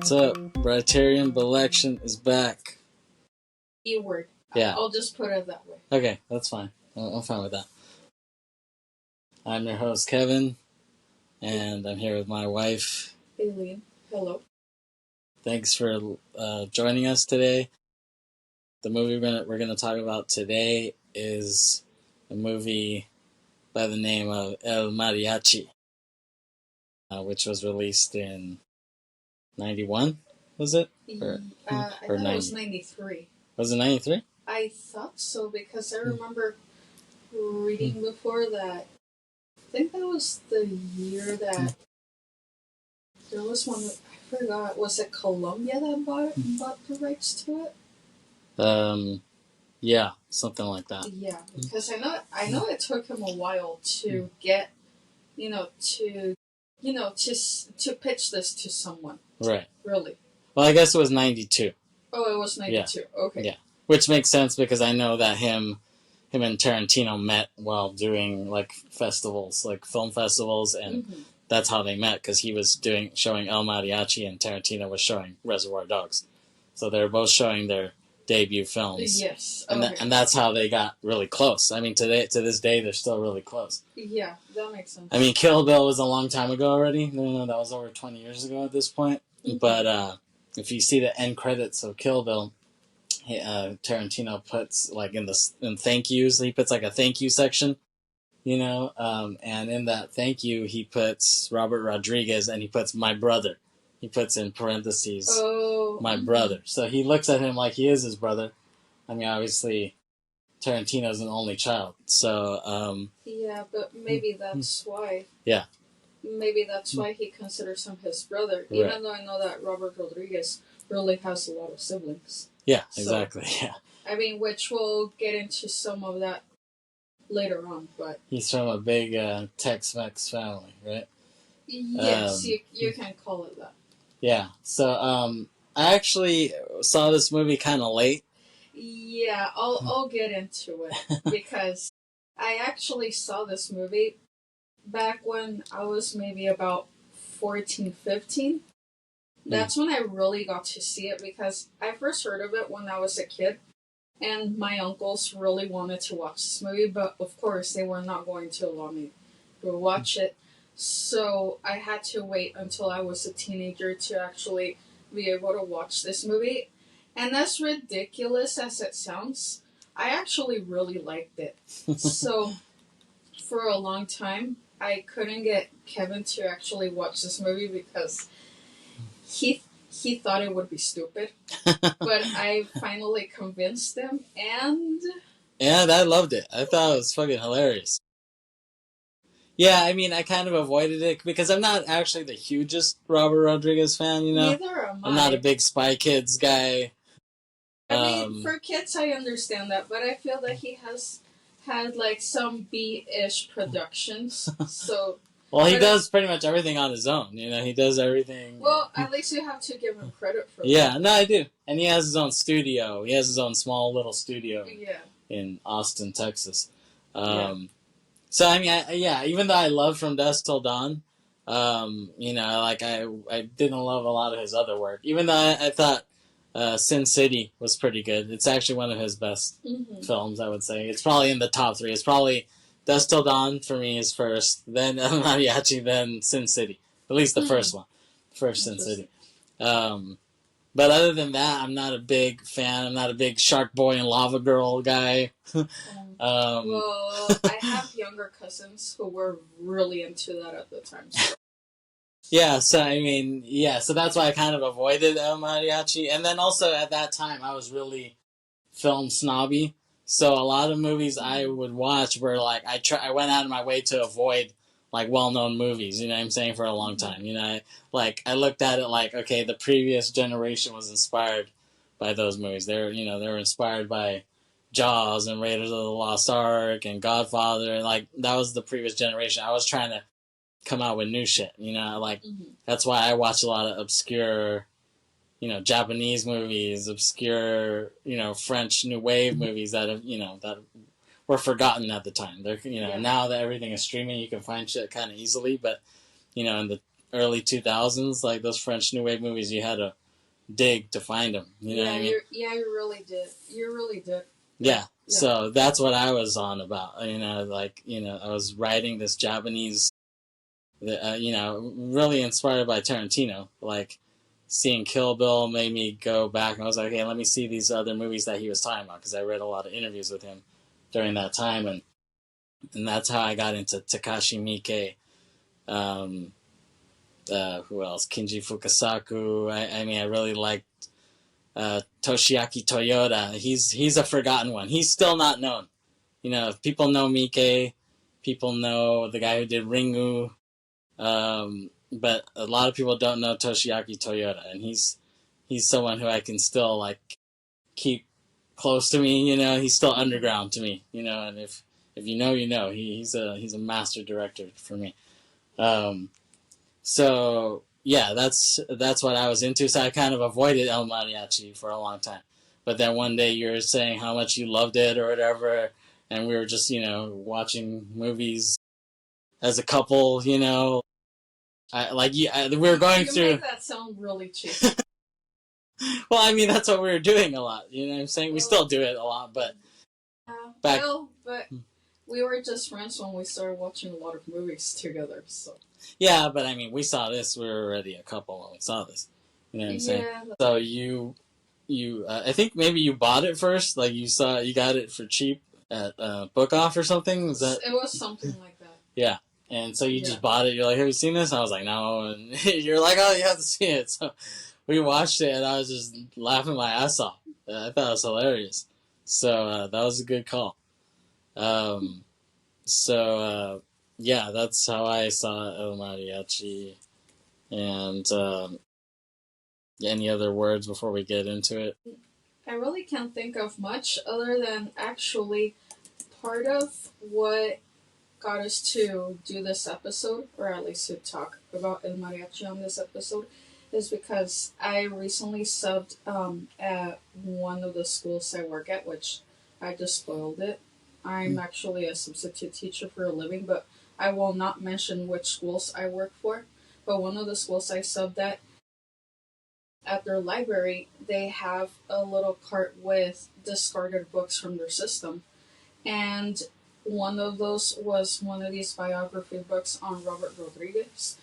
What's up? Briterion Bollection is back. E-word. Yeah. I'll just put it that way. Okay, that's fine. I'm fine with that. I'm your host, Kevin, and I'm here with my wife, Aileen. Hello. Thanks for joining us today. The movie we're gonna talk about today is a movie by the name of El Mariachi, which was released in 91, was it? I thought it was 93. Was it 93? I thought so because I remember reading before that. I think that was the year that there was one. I forgot. Was it Colombia that bought the rights to it? Yeah, something like that. Yeah, because I know it took him a while to get, to pitch this to someone. Right. Really. Well, I guess it was 92. Oh, it was 92. Yeah. Okay. Yeah. Which makes sense because I know that him and Tarantino met while doing like festivals, like film festivals, and that's how they met because he was showing El Mariachi and Tarantino was showing Reservoir Dogs. So they were both showing their debut films. Yes. Okay. And that's how they got really close. I mean, to this day, they're still really close. Yeah, that makes sense. I mean, Kill Bill was a long time ago already. No, that was over 20 years ago at this point. Mm-hmm. But if you see the end credits of Kill Bill, Tarantino puts like in thank yous, he puts like a thank you section, and in that thank you he puts Robert Rodrigeuz and he puts my brother. He puts in parentheses my brother. So he looks at him like he is his brother. I mean, obviously Tarantino's an only child, so yeah, but maybe that's why. Yeah. Maybe that's why he considers him his brother, even though I know that Robert Rodriguez really has a lot of siblings. Yeah, exactly. Yeah. I mean, which we'll get into some of that later on, but he's from a big Tex-Mex family, right? Yes, you can call it that. Yeah. So I actually saw this movie kind of late. Yeah, I'll get into it because I actually saw this movie back when I was maybe about 14, 15. That's when I really got to see it because I first heard of it when I was a kid and my uncles really wanted to watch this movie, but of course they were not going to allow me to watch it. So I had to wait until I was a teenager to actually be able to watch this movie. And as ridiculous as it sounds, I actually really liked it. So for a long time, I couldn't get Kevin to actually watch this movie because he thought it would be stupid. But I finally convinced him, and I loved it. I thought it was fucking hilarious. Yeah, I mean, I kind of avoided it because I'm not actually the hugest Robert Rodriguez fan, Neither am I. I'm not a big Spy Kids guy. I mean, for kids, I understand that, but I feel that he has had like some B-ish productions, so. Well, he does pretty much everything on his own. He does everything. Well, at least you have to give him credit for that. Yeah, no, I do. And he has his own studio. He has his own small little studio in Austin, Texas. So, I mean, even though I love From Dusk Till Dawn, I didn't love a lot of his other work. Even though I thought Sin City was pretty good. It's actually one of his best films, I would say. It's probably in the top 3. It's probably Dusk Till Dawn for me is first, then El Mariachi, then Sin City. At least the first one. First Sin City. But other than that, I'm not a big fan. I'm not a big Shark Boy and Lava Girl guy. Well, I have younger cousins who were really into that at the time. So. Yeah, so that's why I kind of avoided El Mariachi. And then also at that time, I was really film snobby. So a lot of movies I would watch were like, I went out of my way to avoid like well-known movies, you know what I'm saying, for a long time. I looked at it like, okay, the previous generation was inspired by those movies. They were inspired by Jaws and Raiders of the Lost Ark and Godfather, and like that was the previous generation. I was trying to come out with new shit, that's why I watch a lot of obscure, Japanese movies, obscure, French New Wave movies that have, that were forgotten at the time. They're, now that everything is streaming, you can find shit kind of easily, but, in the early 2000s, like those French New Wave movies, you had to dig to find them. You know what I mean? You really did. You really did. Yeah. So that's what I was on about. You know, like, you know, I was writing this Japanese, you know, really inspired by Tarantino. Like, seeing Kill Bill made me go back and I was like, hey, let me see these other movies that he was talking about, because I read a lot of interviews with him during that time, and that's how I got into Takashi Miike. Who else? Kinji Fukasaku. I mean, I really liked Toshiaki Toyota. He's a forgotten one. He's still not known. You know, people know Miike. People know the guy who did Ringu. But a lot of people don't know Toshiaki Toyota, and he's someone who I can still like keep close to me. You know, he's still underground to me. You know, and if you know, you know. He's a master director for me. So yeah, that's what I was into. So I kind of avoided El Mariachi for a long time. But then one day you were saying how much you loved it or whatever, and we were just, you know, watching movies as a couple, you know. We were going through. You make that sound really cheap. Well, I mean, that's what we were doing a lot. You know what I'm saying? We still do it a lot, but but we were just friends when we started watching a lot of movies together. So yeah, but I mean, we saw this. We were already a couple when we saw this. You know what I'm saying? So you, I think maybe you bought it first. Like you got it for cheap at Book Off or something. Is that? It was something like that. Yeah. And so you just bought it. You're like, have you seen this? And I was like, no. And you're like, oh, you have to see it. So we watched it, and I was just laughing my ass off. I thought it was hilarious. So that was a good call. Yeah, that's how I saw El Mariachi. And any other words before we get into it? I really can't think of much other than actually part of what got us to do this episode, or at least to talk about El Mariachi on this episode, is because I recently subbed at one of the schools I work at, which I just spoiled it. I'm actually a substitute teacher for a living, but I will not mention which schools I work for. But one of the schools I subbed at their library, they have a little cart with discarded books from their system. And one of those was one of these biography books on Robert Rodrigeuz.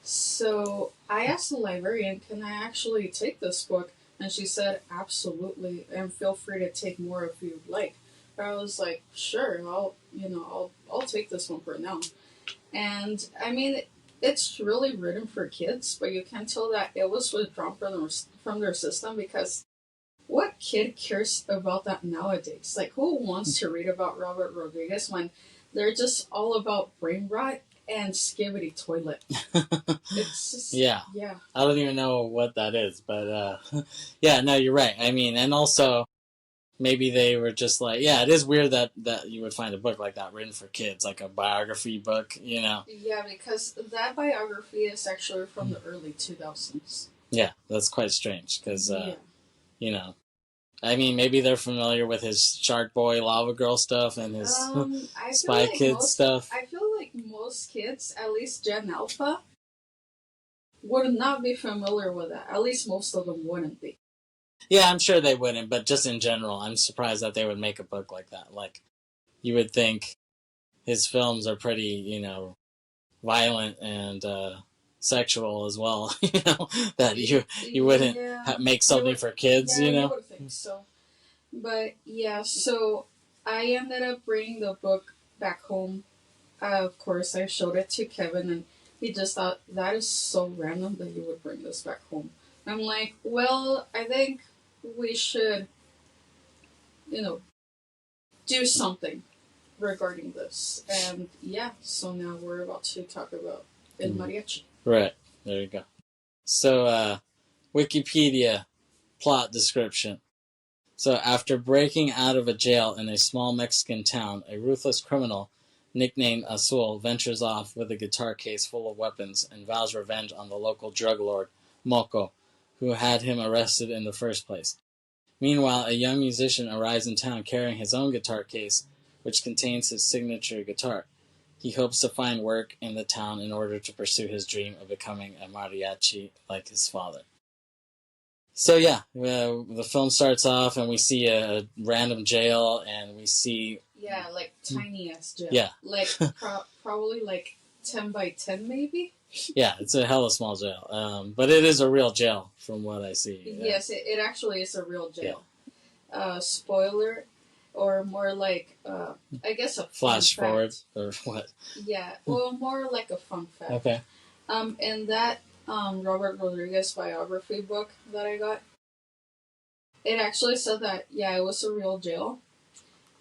So I asked the librarian, can I actually take this book? And she said, absolutely, and feel free to take more if you'd like. But I was like, sure, I'll take this one for now. And I mean, it's really written for kids, but you can tell that it was withdrawn from their system, because what kid cares about that nowadays? Like, who wants to read about Robert Rodrigeuz when they're just all about brain rot and skibbity toilet? It's just yeah. I don't even know what that is, but yeah, no, you're right. I mean, and also maybe they were just like, yeah, it is weird that you would find a book like that written for kids, like a biography book, you know? Yeah, because that biography is actually from the early 2000s. Yeah, that's quite strange, because, you know, I mean, maybe they're familiar with his Shark Boy, Lava Girl stuff and his Spy Kids stuff. I feel like most kids, at least Gen Alpha, would not be familiar with that. At least most of them wouldn't be. Yeah, I'm sure they wouldn't, but just in general, I'm surprised that they would make a book like that. Like, you would think his films are pretty, you know, violent and sexual as well, you know, that you wouldn't make something for kids, you know? I would think so. But yeah, so I ended up bringing the book back home. Of course, I showed it to Kevin, and he just thought, that is so random that you would bring this back home. I'm like, well, I think we should, you know, do something regarding this. And yeah, so now we're about to talk about El Mariachi. Right, there you go. So, Wikipedia plot description. So, after breaking out of a jail in a small Mexican town, a ruthless criminal nicknamed Azul ventures off with a guitar case full of weapons and vows revenge on the local drug lord, Moco, who had him arrested in the first place. Meanwhile, a young musician arrives in town carrying his own guitar case, which contains his signature guitar. he hopes to find work in the town in order to pursue his dream of becoming a mariachi like his father. So yeah, the film starts off and we see a random jail and we see... Yeah, like tiny ass jail. Yeah. Like probably like 10 by 10 maybe? Yeah, it's a hella small jail. But it is a real jail from what I see. Yes, it actually is a real jail. Spoiler, or more like, I guess a flash fun forward fact. or what? Yeah, well, more like a fun fact. Okay. In that Robert Rodrigeuz biography book that I got, it actually said that, yeah, it was a real jail.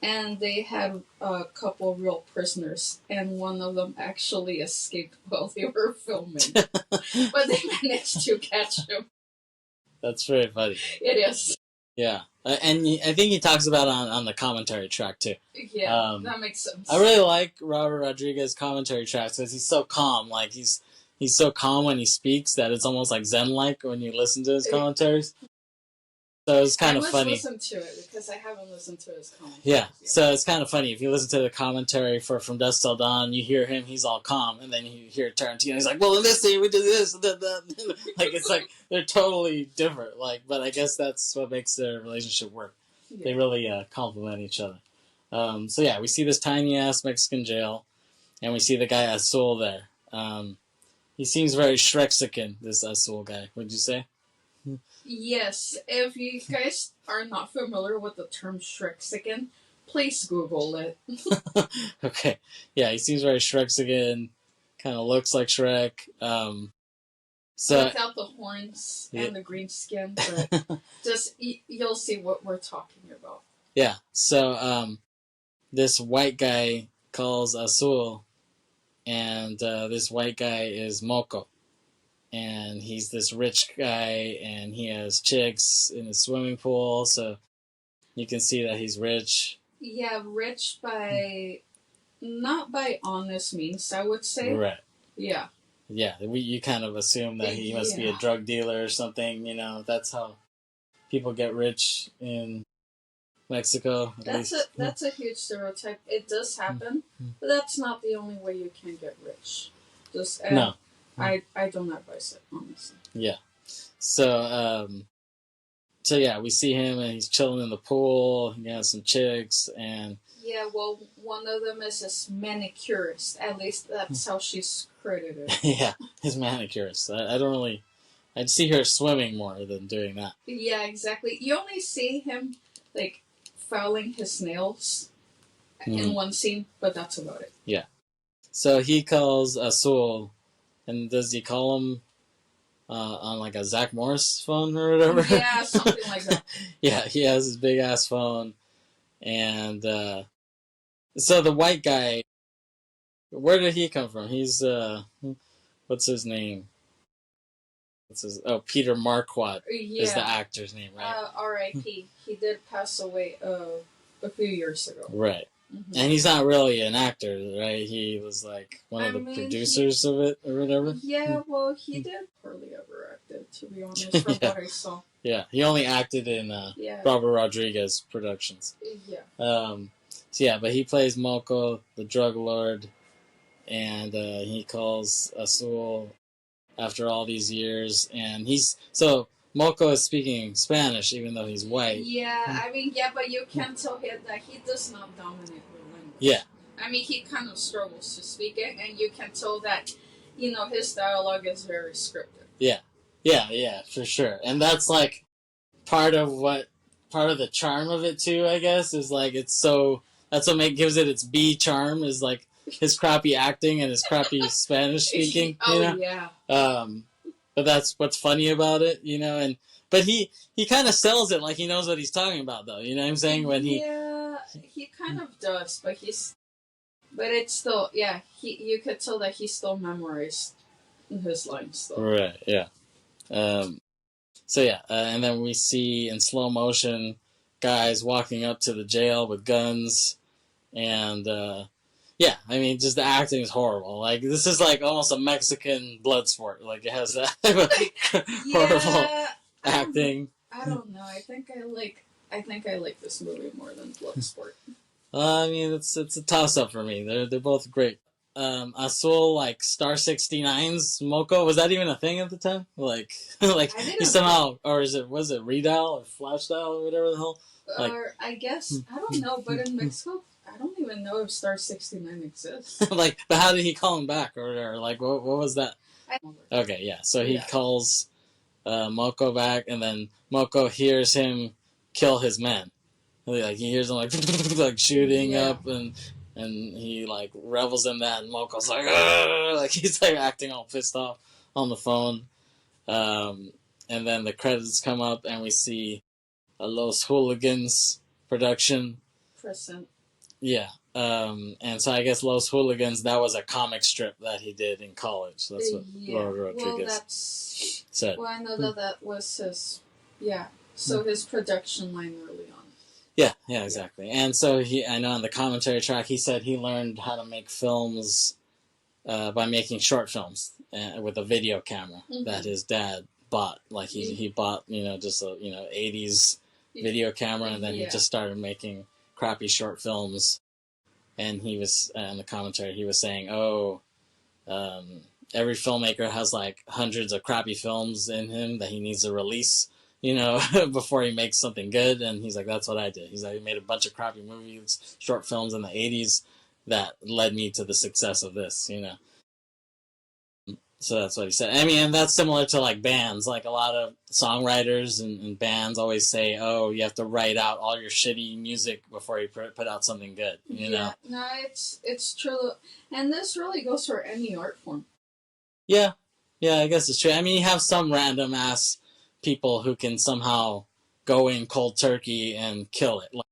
And they had a couple real prisoners, and one of them actually escaped while they were filming. But they managed to catch him. That's very funny. It is. Yeah. And I think he talks about it on the commentary track, too. Yeah, that makes sense. I really like Robert Rodriguez's commentary tracks because he's so calm. Like, he's so calm when he speaks that it's almost like Zen-like when you listen to his commentaries. So it's kind of funny. I must listen to it because I haven't listened to his commentaries. Yeah, yet. So it's kind of funny. If you listen to the commentary for From Dusk Till Dawn, you hear him, he's all calm, and then you hear Tarantino, he's like, well, in this scene, we did this, that. Like, it's like, they're totally different. Like, but I guess that's what makes their relationship work. Yeah. They really complement each other. So yeah, we see this tiny-ass Mexican jail, and we see the guy Azul there. He seems very Shreksican, this Azul guy, would you say? Yes, if you guys are not familiar with the term Shreksican, please Google it. Okay. Yeah, he seems very Shreksican, kind of looks like Shrek. So without the horns and the green skin, but just you'll see what we're talking about. Yeah, so this white guy calls Azul, and this white guy is Moco. And he's this rich guy, and he has chicks in his swimming pool, so you can see that he's rich. Yeah, rich by... not by honest means, I would say. Right. Yeah. Yeah, you kind of assume that he must be a drug dealer or something, that's how people get rich in Mexico. That's a huge stereotype. It does happen, but that's not the only way you can get rich. No. I don't advise it, honestly. Yeah. So yeah, we see him and he's chilling in the pool. He has some chicks and... Yeah, well, one of them is his manicurist. At least that's how she's credited. Yeah, his manicurist. I don't really... I'd see her swimming more than doing that. Yeah, exactly. You only see him, like, filing his nails in one scene, but that's about it. Yeah. So he calls Azul... And does he call him on like a Zach Morris phone or whatever? Yeah, something like that. Yeah, he has his big ass phone. And so the white guy, where did he come from? He's, what's his name? Peter Marquardt is the actor's name, right? R.I.P. He did pass away a few years ago. Right. Mm-hmm. And he's not really an actor, right? He was like one of the producers of it or whatever. Yeah, well, he did hardly ever acted, to be honest, from what I saw. Yeah, he only acted in Robert Rodriguez productions. Yeah. But he plays Moco, the drug lord, and he calls Azul after all these years, and Moco is speaking Spanish, even though he's white. Yeah, but you can tell him that he does not dominate the language. Yeah. He kind of struggles to speak it, and you can tell that, his dialogue is very scripted. Yeah, for sure. And that's, like, part of the charm of it, too, I guess, is, like, that's what gives it its B charm, is, like, his crappy acting and his crappy Spanish speaking, yeah. But that's what's funny about it, but he kind of sells it like he knows what he's talking about, though. You know what I'm saying? Yeah, he kind of does, but it's still, yeah, you could tell that he still memorized his lines, though. Right, yeah. And then we see in slow motion guys walking up to the jail with guns, and just the acting is horrible. Like, this is like almost a Mexican blood sport. Like, it has that horrible acting. I don't know. I think I like this movie more than Bloodsport. It's a toss up for me. They're both great. Azul, like Star 69's Moko, was that even a thing at the time? Like, like I he didn't. somehow, or was it Redial or Flash Dial or whatever the hell? Like, Or I guess I don't know, but in Mexico, I don't even know if Star 69 exists. like, but how did he call him back or whatever? Like, what was that? I don't remember. Okay, yeah. So he Yeah. calls Moko back, and then Moko hears him kill his men. Like he hears him like like shooting Yeah. up, and he like revels in that, and Moko's like, "Argh!" Like he's like acting all pissed off on the phone. And then the credits come up, and we see a Los Hooligans production. Percent. Yeah. And so I guess Los Hooligans, that was a comic strip that he did in college. That's what Robert Rodrigeuz said. Well, I know that was his. Yeah. So his production line early on. Yeah, exactly. And so I know on the commentary track, he said he learned how to make films by making short films with a video camera that his dad bought. Like he bought, just a 80s video camera, and then he just started making crappy short films. And he was in the commentary, he was saying, every filmmaker has like hundreds of crappy films in him that he needs to release, before he makes something good. And he's like, that's what I did. He's like, he made a bunch of crappy movies, short films in the 80s that led me to the success of this, So that's what he said. I mean, and that's similar to like bands. Like a lot of songwriters and bands always say, "Oh, you have to write out all your shitty music before you put out something good." You know? No, it's true, and this really goes for any art form. Yeah, I guess it's true. I mean, you have some random ass people who can somehow go in cold turkey and kill it. Like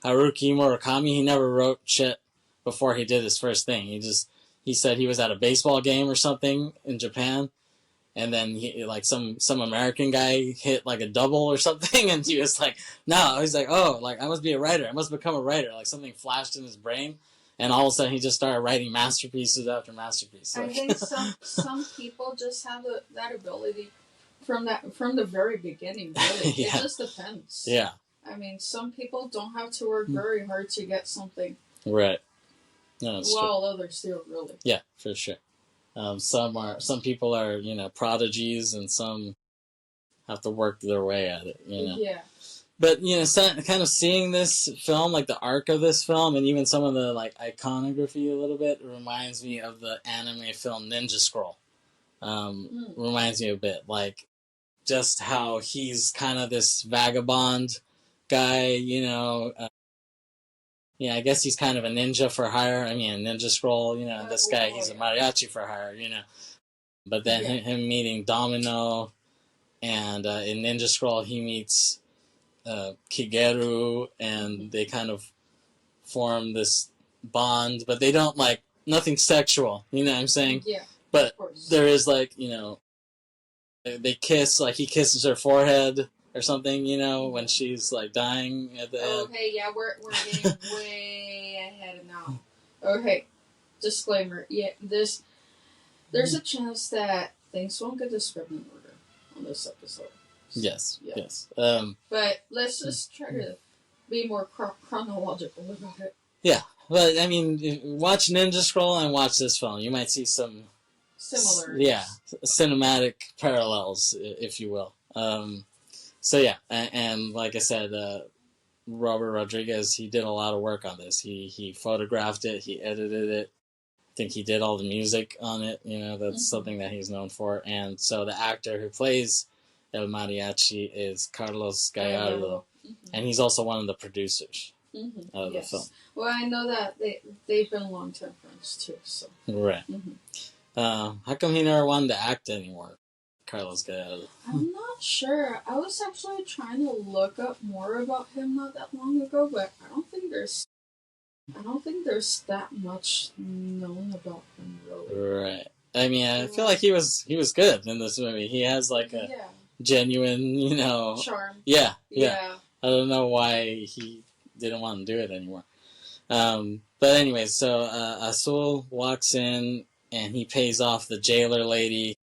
Haruki Murakami, he never wrote shit before he did his first thing. He said he was at a baseball game or something in Japan, and then some American guy hit like a double or something, and he was like, no, he's like, oh, like I must be a writer. I must become a writer. Like something flashed in his brain, and all of a sudden he just started writing masterpieces after masterpiece. I think some people just have that ability from the very beginning. Really, it just depends. Yeah. I mean, some people don't have to work very hard to get something. Right. No, it's while true. others do, really. Yeah, for sure. Some people are, prodigies, and some have to work their way at it, Yeah. But, kind of seeing this film, like the arc of this film, and even some of the, like, iconography a little bit, reminds me of the anime film Ninja Scroll. Reminds me a bit, like, just how he's kind of this vagabond guy, I guess he's kind of a ninja for hire. I mean, a Ninja Scroll, this guy, he's a mariachi for hire, But then him meeting Domino, and in Ninja Scroll, he meets Kigeru, and they kind of form this bond, but they don't, like, nothing sexual, you know what I'm saying? Yeah. But there is, like, they kiss, like, he kisses her forehead or something, when she's, like, dying at the end. Okay, yeah, we're getting way ahead now. Okay, disclaimer. Yeah, there's a chance that things won't get described in order on this episode. Yes. But let's just try to be more chronological about it. Yeah, but, I mean, watch Ninja Scroll and watch this film. You might see some similarities. Yeah, cinematic parallels, if you will. So yeah, and like I said, Robert Rodrigeuz, he did a lot of work on this. He photographed it, he edited it. I think he did all the music on it. That's something that he's known for. And so the actor who plays El Mariachi is Carlos Gallardo, and he's also one of the producers of the film. Well, I know that they've been long-time friends too. So right. How come he never wanted to act anymore? Carlos Gallardo. I'm not sure. I was actually trying to look up more about him not that long ago, but I don't think there's that much known about him, really. Right. I mean, I feel like he was good in this movie. He has like a genuine, charm. Yeah. I don't know why he didn't want to do it anymore. But anyway, so Azul walks in and he pays off the jailer lady.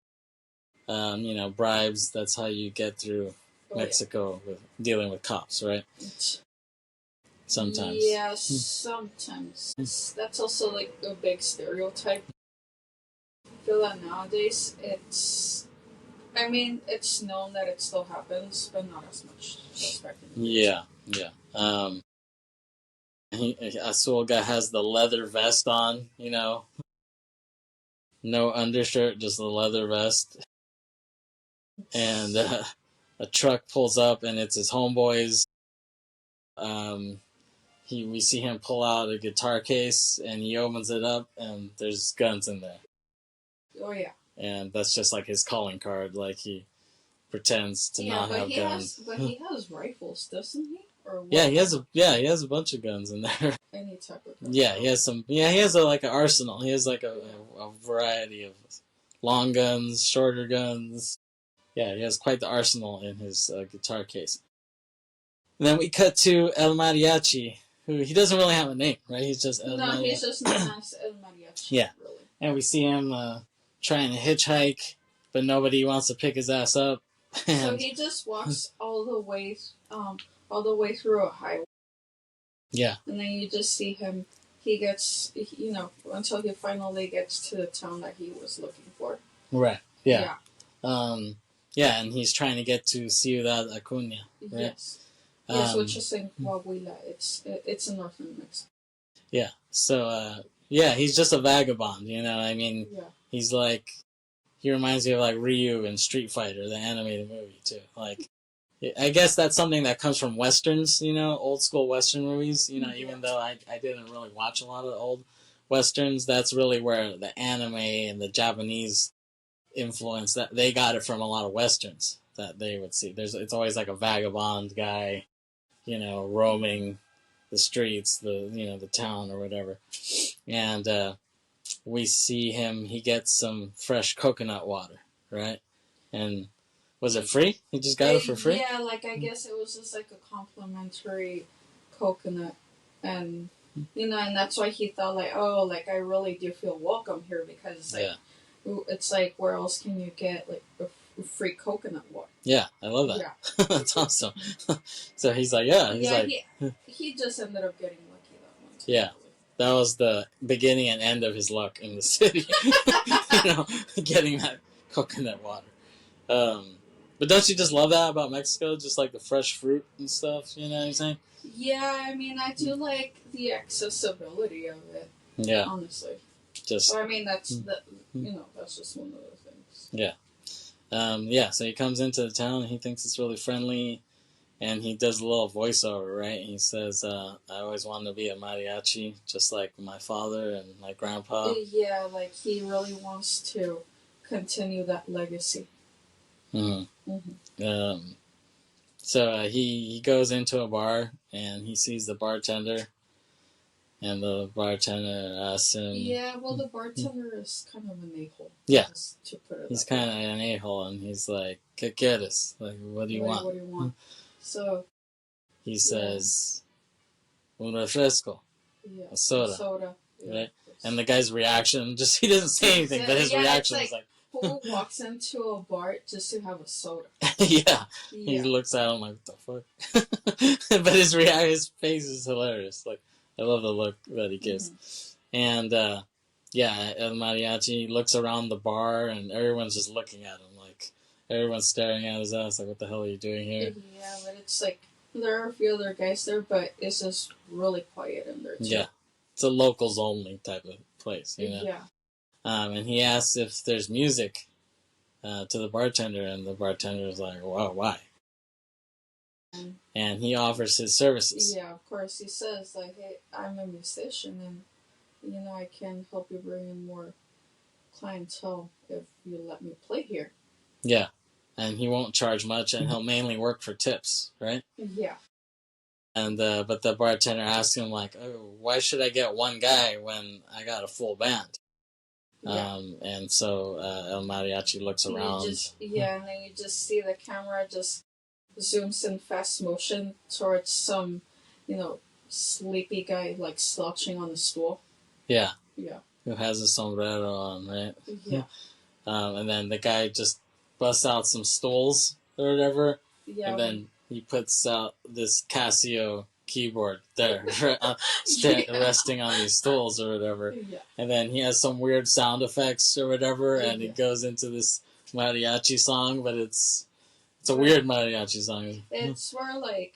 Bribes. That's how you get through Mexico with dealing with cops, right? sometimes. Yeah, sometimes. That's also like a big stereotype. I feel that nowadays I mean, it's known that it still happens, but not as much as back in the day. Yeah, yeah. Asuoga has the leather vest on, no undershirt, just the leather vest. And a truck pulls up, and it's his homeboys. We see him pull out a guitar case, and he opens it up, and there's guns in there. Oh yeah. And that's just like his calling card. Like he pretends to not have guns. But he has rifles, doesn't he? Or what? Yeah, he has a bunch of guns in there. Any type of gun. Yeah, he has some. Yeah, he has like an arsenal. He has like a variety of long guns, shorter guns. Yeah, he has quite the arsenal in his guitar case. And then we cut to El Mariachi, who he doesn't really have a name, right? He's just El Mariachi. He's just known as El Mariachi. Yeah, really. And we see him trying to hitchhike, but nobody wants to pick his ass up. So he just walks all the way through a highway. Yeah. And then you just see him. He gets, until he finally gets to the town that he was looking for. Right. Yeah. Yeah, and he's trying to get to Ciudad Acuña. Right? Yes, which is in Coahuila. It's in northern Mexico. Yeah. So, he's just a vagabond. I mean, he's like, he reminds me of like Ryu in Street Fighter, the animated movie too. Like, I guess that's something that comes from westerns, old school western movies. Even though I didn't really watch a lot of old westerns, that's really where the anime and the Japanese influence, that they got it from a lot of westerns that they would see. It's always like a vagabond guy, roaming the streets, the town or whatever. And we see him, he gets some fresh coconut water, right? And was it free? He just got it for free? Yeah, I guess it was just like a complimentary coconut. And, and that's why he thought I really do feel welcome here, because it's like, where else can you get a free coconut water? Yeah, I love that. Yeah. That's awesome. So he's like, he just ended up getting lucky that one time. Yeah. That was the beginning and end of his luck in the city. Getting that coconut water. But don't you just love that about Mexico? Just like the fresh fruit and stuff, you know what I'm saying? Yeah, I mean, I do like the accessibility of it. Yeah. Honestly. That's just one of the things. Yeah. So he comes into the town and he thinks it's really friendly. And he does a little voiceover, right? He says, I always wanted to be a mariachi, just like my father and my grandpa. Yeah, he really wants to continue that legacy. Mm-hmm. Mm-hmm. So he goes into a bar, and he sees the bartender. And the bartender asks him... Yeah, well, the bartender is kind of an a-hole. Yeah. To put it he's kind of an a-hole, and he's like, ¿Qué quieres? Like, what do you want? What do you want? So he says, un refresco, a soda, right? And the guy's reaction, he doesn't say anything, but his reaction is like, who walks into a bar just to have a soda? Yeah. He looks at him like, what the fuck? But his face is hilarious. Like, I love the look that he gives. Mm-hmm. And El Mariachi looks around the bar, and everyone's just looking at him. Everyone's staring at his ass, like, what the hell are you doing here? Yeah, but it's like, there are a few other guys there, but it's just really quiet in there, too. Yeah. It's a locals only type of place, Yeah. And he asks if there's music to the bartender, and the bartender is like, wow, why? And he offers his services. Yeah, of course. He says, hey, I'm a musician, and, I can help you bring in more clientele if you let me play here. Yeah. And he won't charge much, and he'll mainly work for tips, right? Yeah. And but the bartender asks him, why should I get one guy when I got a full band? Yeah. And so El Mariachi looks around. And then you just see the camera just zooms in fast motion towards some, sleepy guy, slouching on the stool. Yeah. Yeah. Who has a sombrero on, right? Yeah. And then the guy just busts out some stools or whatever. Yeah. And then he puts out this Casio keyboard there, resting on these stools or whatever. Yeah. And then he has some weird sound effects or whatever, and Yeah. it goes into this mariachi song, but it's a weird mariachi song. It's where like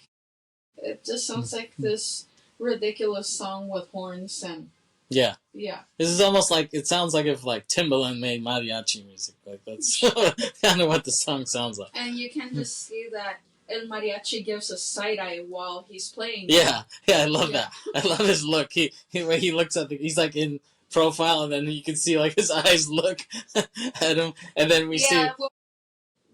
it just sounds like this ridiculous song with horns and Yeah. yeah. This is almost like, it sounds like if like Timbaland made mariachi music. Like that's kind of what the song sounds like. And you can just see that El Mariachi gives a side eye while he's playing. Yeah, I love that. I love his look. When he looks at he's like in profile, and then you can see like his eyes look at him, and then we see. Well,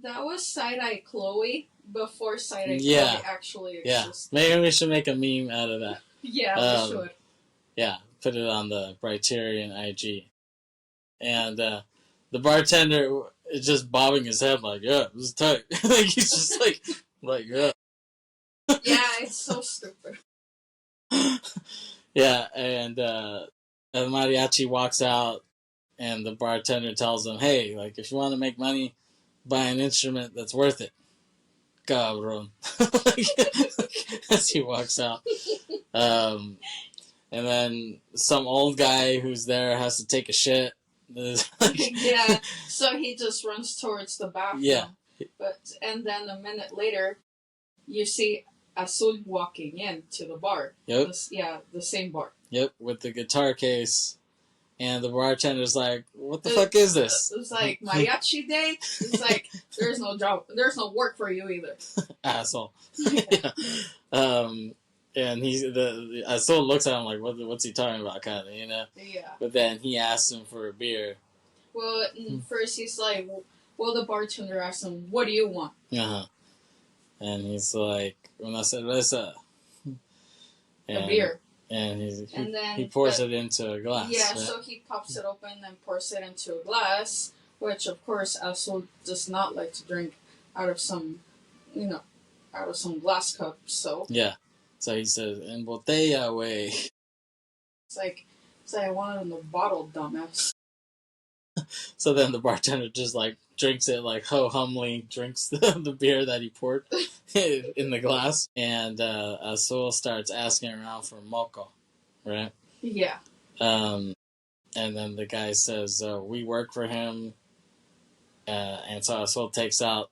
that was side eye Chloe before side eye Yeah. Chloe actually Yeah, existed. maybe we should make a meme out of that. Yeah, we should. Yeah, put it on the Briterion IG, and the bartender is just bobbing his head like, "Yeah, it was tight." Like he's just like, "Yeah." Yeah, it's so stupid. Yeah, and the mariachi walks out, and the bartender tells him, "Hey, like if you want to make money, buy an instrument that's worth it." Cabrón. As he walks out. And then some old guy who's there has to take a shit. Yeah, so he just runs towards the bathroom. Yeah. And then a minute later, you see Azul walking in to the bar. Yep. The same bar. Yep, with the guitar case. And the bartender's like, "What the fuck is this?" It's like mariachi day. It's like there's no job, there's no work for you either. Asshole. Yeah. And the Azul looks at him like, what's he talking about, kind of, you know? Yeah. But then he asks him for a beer. Well, first he's like, well, the bartender asks him, "What do you want?" Uh-huh. And he's like, "Una cerveza." A beer. And then he pours it into a glass. Yeah, right? so he pops it open and pours it into a glass, which of course Azul does not like to drink out of some glass cup. So yeah, so he says, "En botella, way." It's like I want it in the bottle, dumbass. So then the bartender just like drinks it, like humbly drinks the beer that he poured in the glass, and Azul starts asking around for moco, right? Yeah. And then the guy says, "We work for him," and so Azul takes out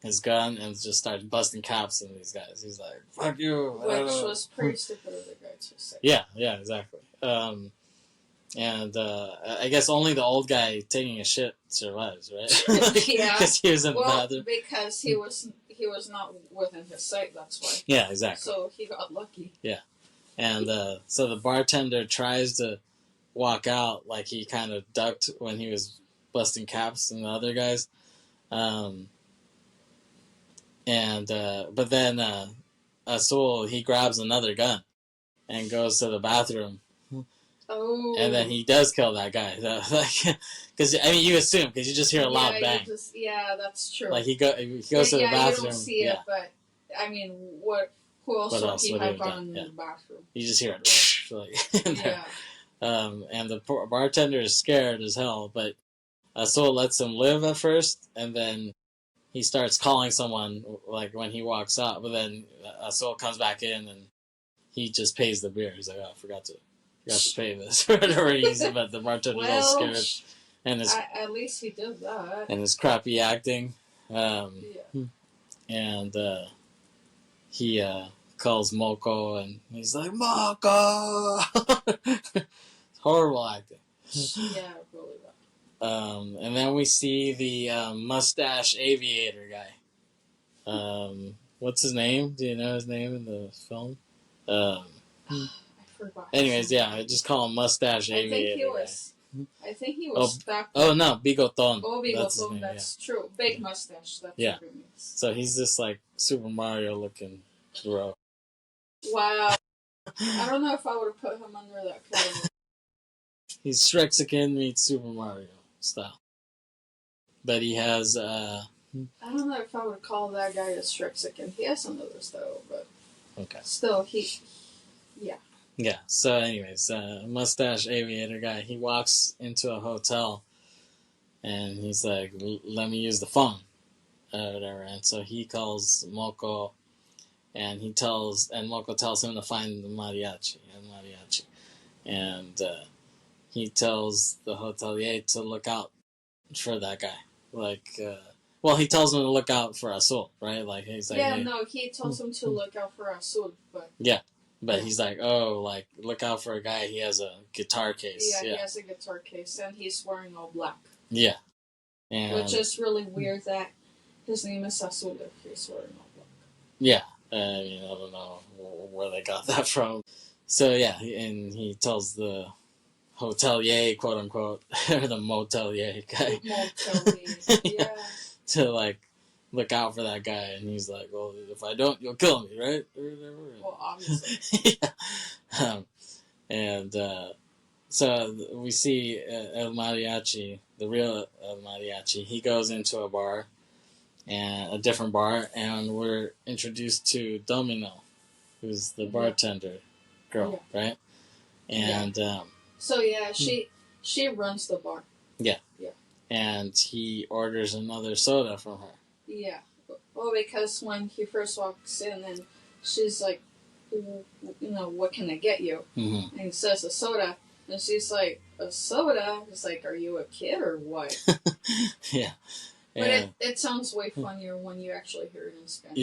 his gun and just starts busting caps in these guys. He's like, "Fuck you!" Which was pretty stupid of the guy to say. Yeah, exactly. And I guess only the old guy taking a shit survives, right? Yeah, because he was in the bathroom. Because he was not within his sight. That's why. Yeah, exactly. So he got lucky. Yeah, and so the bartender tries to walk out, like he kind of ducked when he was busting caps and the other guys, but then Azul, he grabs another gun and goes to the bathroom. Oh. And then he does kill that guy. Because, I mean, you assume, because you just hear a loud bang. Yeah, that's true. Like, he goes to the bathroom. You don't see it, but, I mean, who else would he have gone in the bathroom? You just hear it. Yeah. And the bartender is scared as hell, but Azul lets him live at first, and then he starts calling someone, like, when he walks out, but then Azul comes back in, and he just pays the beer. He's like, "Oh, I forgot to pay this," or whatever. But the bartender's all scared, and at least he did that. And his crappy acting, and he calls Moco, and he's like, "Moco!" Horrible acting. Yeah, really bad. And then we see the mustache aviator guy. What's his name? Do you know his name in the film? I forgot. Anyways, yeah, I just call him mustache aviator. I think he was back. Oh no, Bigoton. Oh, Bigoton, that's true. Big mustache. That's what it means. So he's this like Super Mario looking bro. Wow. I don't know if I would have put him under that category. He's Shrexican meets Super Mario style. But he has I don't know if I would call that guy a Shrexican. He has some other style, but okay. Still Yeah, so anyways, mustache aviator guy, he walks into a hotel and he's like, "Let me use the phone," whatever. And so he calls Moco, and Moko tells him to find the mariachi, and he tells the hotelier to look out for that guy. He tells him to look out for Azul, right? Like he's like, hey. No, he tells him to look out for Azul, but he's like, oh, like look out for a guy. He has a guitar case. He has a guitar case, and he's wearing all black. Yeah, which is really weird that his name is Azul if he's wearing all black. Yeah, I don't know where they got that from. So yeah, and he tells the hotelier, quote unquote, or the motelier guy, yeah, to like look out for that guy, and he's like, well, if I don't, you'll kill me, right? Well, obviously. Yeah. So we see El Mariachi, the real El Mariachi. He goes into a different bar, and we're introduced to Domino, who's the bartender girl, right? And so she runs the bar. Yeah. And he orders another soda from her. Yeah. Well, because when he first walks in, and she's like, what can I get you? Mm-hmm. And he says a soda, and she's like, a soda? He's like, are you a kid or what? Yeah. But it sounds way funnier when you actually hear it in Spanish.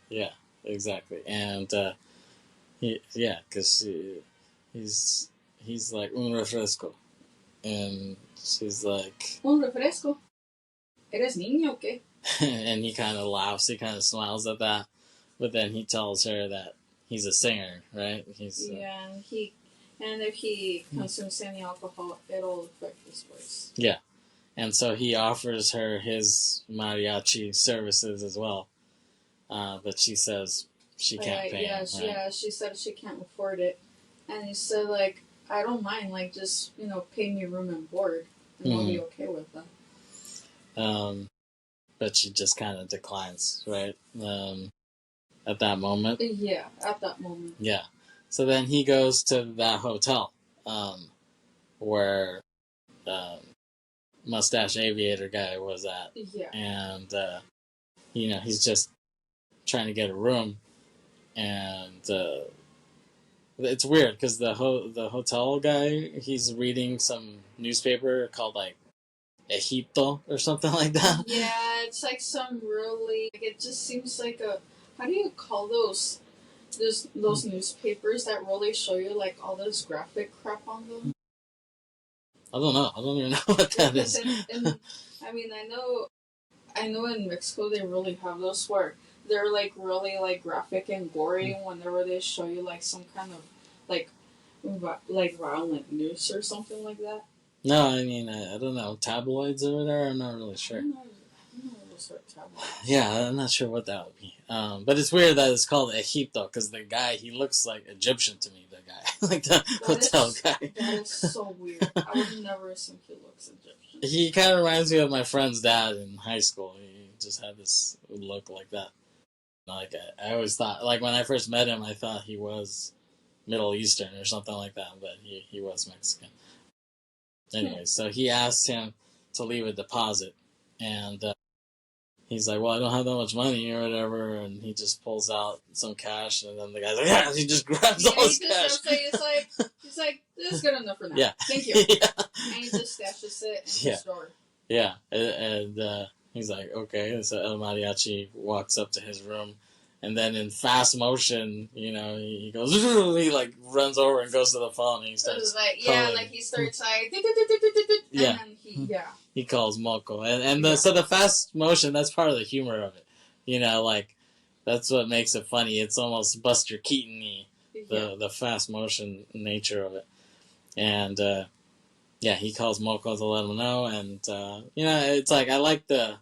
Yeah, exactly. And because he's like, un refresco. And she's like, un refresco? ¿Eres niño o qué? And he kind of laughs, he kind of smiles at that. But then he tells her that he's a singer, right? And if he consumes any alcohol, it'll affect his voice. Yeah. And so he offers her his mariachi services as well. But she says she can't pay him. Yeah, she said she can't afford it. And he said, like, I don't mind, like, just, pay me room and board. And I'll be okay with that. But she just kind of declines, right? At that moment. Yeah, at that moment. Yeah. So then he goes to that hotel where Mustache Aviator guy was at. Yeah. And, he's just trying to get a room. And it's weird because the hotel guy, he's reading some newspaper called, like, Egipto or something like that. Yeah, it's like some really... it just seems like a... how do you call those newspapers that really show you, like, all this graphic crap on them? I don't know. I don't even know what that is. I know in Mexico they really have those where they're, like, really, like, graphic and gory whenever they show you, like, some kind of, like violent news or something like that. No, I don't know. Tabloids over there? I'm not really sure. I don't know those are tabloids. Yeah, I'm not sure what that would be. But it's weird that it's called Egipto, because the guy, he looks like Egyptian to me, the guy. Like the hotel guy. That is so weird. I would never assume he looks Egyptian. He kind of reminds me of my friend's dad in high school. He just had this look like that. Like, I always thought, like, when I first met him, I thought he was Middle Eastern or something like that, but he was Mexican. Anyway, so he asked him to leave a deposit, and he's like, well, I don't have that much money or whatever, and he just pulls out some cash, and then the guy's like, yeah, he just grabs all his cash. He's like, this is good enough for now. Yeah. Thank you. Yeah. And he just stashes it in his drawer. Yeah, and he's like, okay, so El Mariachi walks up to his room, and then in fast motion, he goes, he like runs over and goes to the phone, and he starts he starts like, yeah. And then he calls Moko, and so the fast motion, that's part of the humor of it, like that's what makes it funny. It's almost Buster Keaton-y, the fast motion nature of it, and he calls Moko to let him know, and it's like, I like the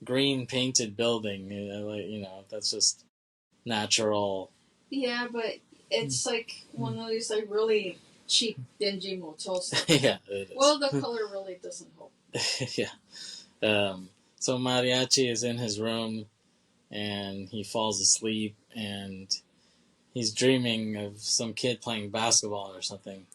green painted building, that's just natural. Yeah, but it's like one of these, like, really cheap, dingy motels. Yeah, it is. Well, the color really doesn't help. Yeah. So Mariachi is in his room, and he falls asleep, and he's dreaming of some kid playing basketball or something.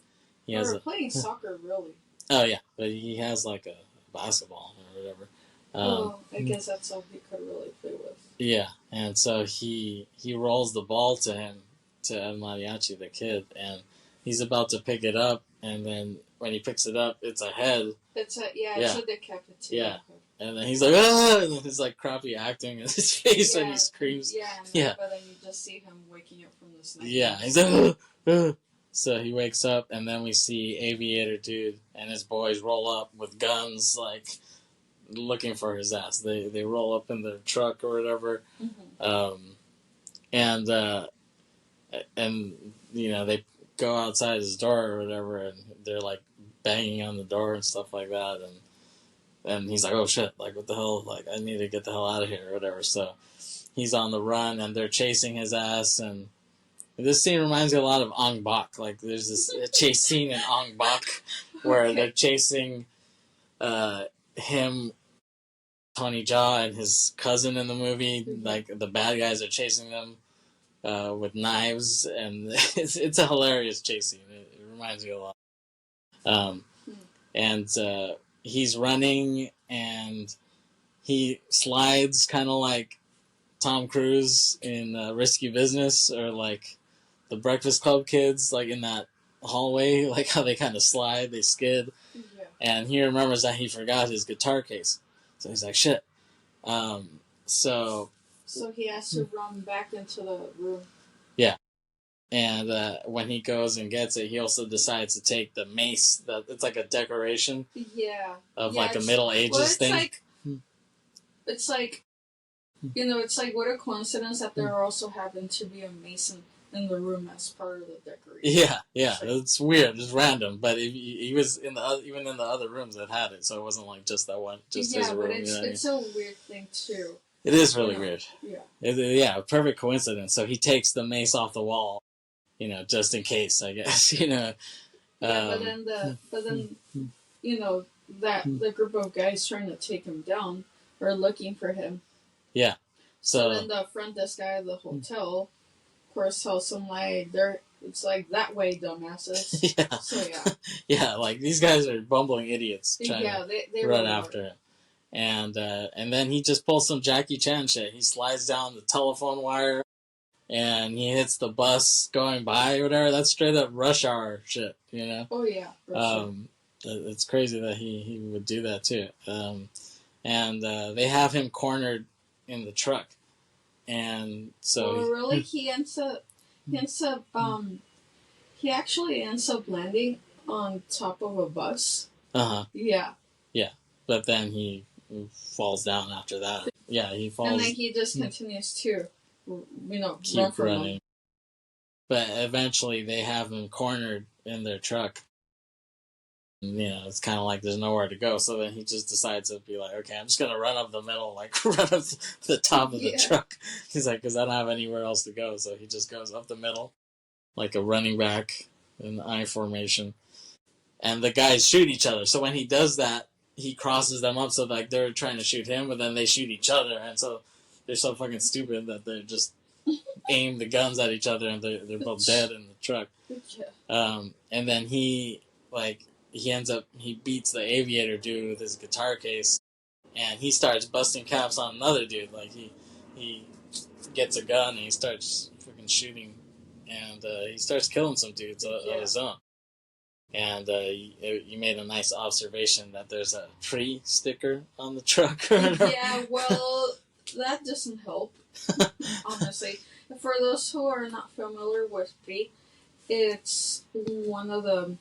Playing soccer, really. Oh, yeah, but he has, like, a basketball or whatever. I guess that's all he could really play with. Yeah, and so he rolls the ball to him, to El Mariachi, the kid, and he's about to pick it up, and then when he picks it up, it's a head. It's Yeah. a decapitated. Yeah. And then he's like, ah! And then he's like crappy acting in his face when he screams. Yeah. But then you just see him waking up from this nightmare. Yeah, he's like, ah! So he wakes up, and then we see Aviator Dude and his boys roll up with guns, like looking for his ass. They roll up in their truck or whatever, and you know, they go outside his door or whatever, and they're like banging on the door and stuff like that, and he's like, oh shit, like what the hell, like I need to get the hell out of here or whatever. So he's on the run, and they're chasing his ass, and this scene reminds me a lot of Ong Bak. Like there's this chase scene in Ong Bak where they're chasing him, Tony Jaa, and his cousin in the movie. Like the bad guys are chasing them with knives, and it's a hilarious chase scene. It reminds me a lot. And he's running, and he slides kind of like Tom Cruise in Risky Business, or like the Breakfast Club kids, like in that hallway, like how they kind of slide, they skid. Yeah. And he remembers that he forgot his guitar case. So he's like, shit. So he has to run back into the room. Yeah. And when he goes and gets it, he also decides to take the mace. It's like a decoration. Yeah. Of like a Middle Ages thing. It's like, you know, it's like what a coincidence that there also happened to be a mace in the room as part of the decoration. Yeah. It's weird. It's random. But he was even in the other rooms that had it, so it wasn't like just that one, just his room. Yeah, but it's a weird thing too. It is really weird. Yeah. Perfect coincidence. So he takes the mace off the wall, you know, just in case, I guess, you know. But then, you know, that the group of guys trying to take him down are looking for him. Yeah. So then the front desk guy at the hotel, of course, tells him like it's like that way, dumbasses. Yeah. So yeah, like these guys are bumbling idiots trying they run after him. And then he just pulls some Jackie Chan shit. He slides down the telephone wire, and he hits the bus going by or whatever. That's straight up Rush Hour shit, you know? Oh, yeah. It's crazy that he would do that, too. And they have him cornered in the truck. And so... Well, really, he actually ends up landing on top of a bus. Uh-huh. Yeah. Yeah. But then he falls down after that. Yeah, he falls. And then he just continues to, you know, keep running. But eventually they have him cornered in their truck. And, you know, it's kind of like there's nowhere to go. So then he just decides to be like, okay, I'm just going to run up the middle, like run up the top of the truck. He's like, because I don't have anywhere else to go. So he just goes up the middle, like a running back in the I formation. And the guys shoot each other. So when he does that, he crosses them up, so like they're trying to shoot him, but then they shoot each other, and so they're so fucking stupid that they just aim the guns at each other, and they're both dead in the truck. And then he beats the Aviator Dude with his guitar case, and he starts busting caps on another dude. Like he gets a gun and he starts freaking shooting, and he starts killing some dudes of his own. And you made a nice observation that there's a free sticker on the truck. Yeah, well, that doesn't help, honestly. For those who are not familiar with free, it's one of the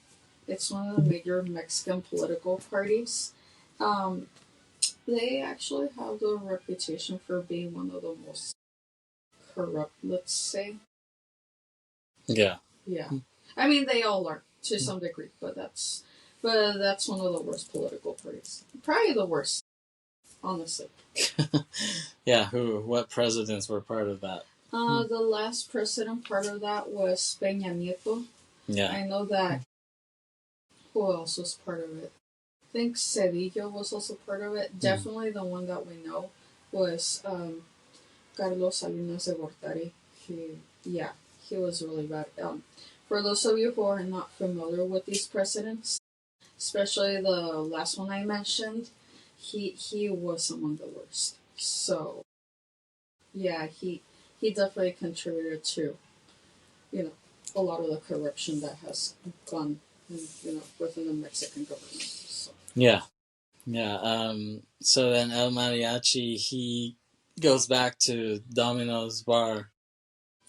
major Mexican political parties. They actually have the reputation for being one of the most corrupt, let's say. Yeah. Yeah. I mean, they all are. To some degree, but that's one of the worst political parties. Probably the worst, honestly. Yeah, what presidents were part of that? The last president part of that was Peña Nieto. Yeah. I know that. Who else was part of it? I think Cedillo was also part of it. Definitely the one that we know was Carlos Salinas de Gortari. He was really bad. For those of you who are not familiar with these presidents, especially the last one I mentioned, he was among the worst. So, yeah, he definitely contributed to, you know, a lot of the corruption that has gone, within the Mexican government. So. Yeah. Yeah. So then El Mariachi, he goes back to Domino's bar,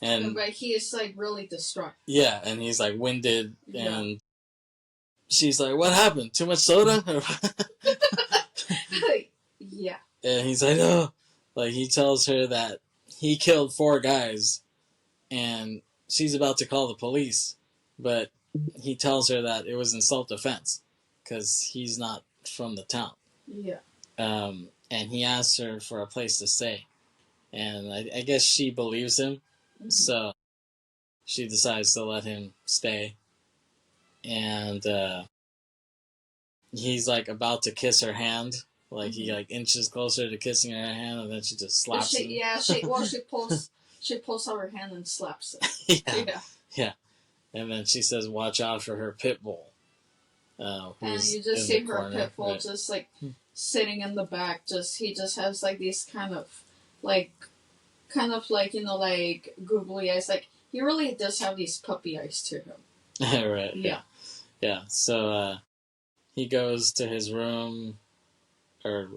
and But he is like really distraught. yeah, and he's like winded, Yeah. and she's like, "What happened? Too much soda?" Yeah. And he's like, "Oh," like he tells her that he killed 4 guys, and she's about to call the police, but he tells her that it was in self-defense because he's not from the town. Yeah. And he asks her for a place to stay, and I guess she believes him, so she decides to let him stay. And he's like about to kiss her hand, like he like inches closer to kissing her hand, and then she just slaps him. Yeah, she pulls out her hand and slaps Yeah. it. Yeah. And then she says, "Watch out for her pit bull." And you just see her pit bull just like sitting in the back. He just has like these kind of like like googly eyes. Like he really does have these puppy eyes to him. Right. Yeah. So he goes to his room, or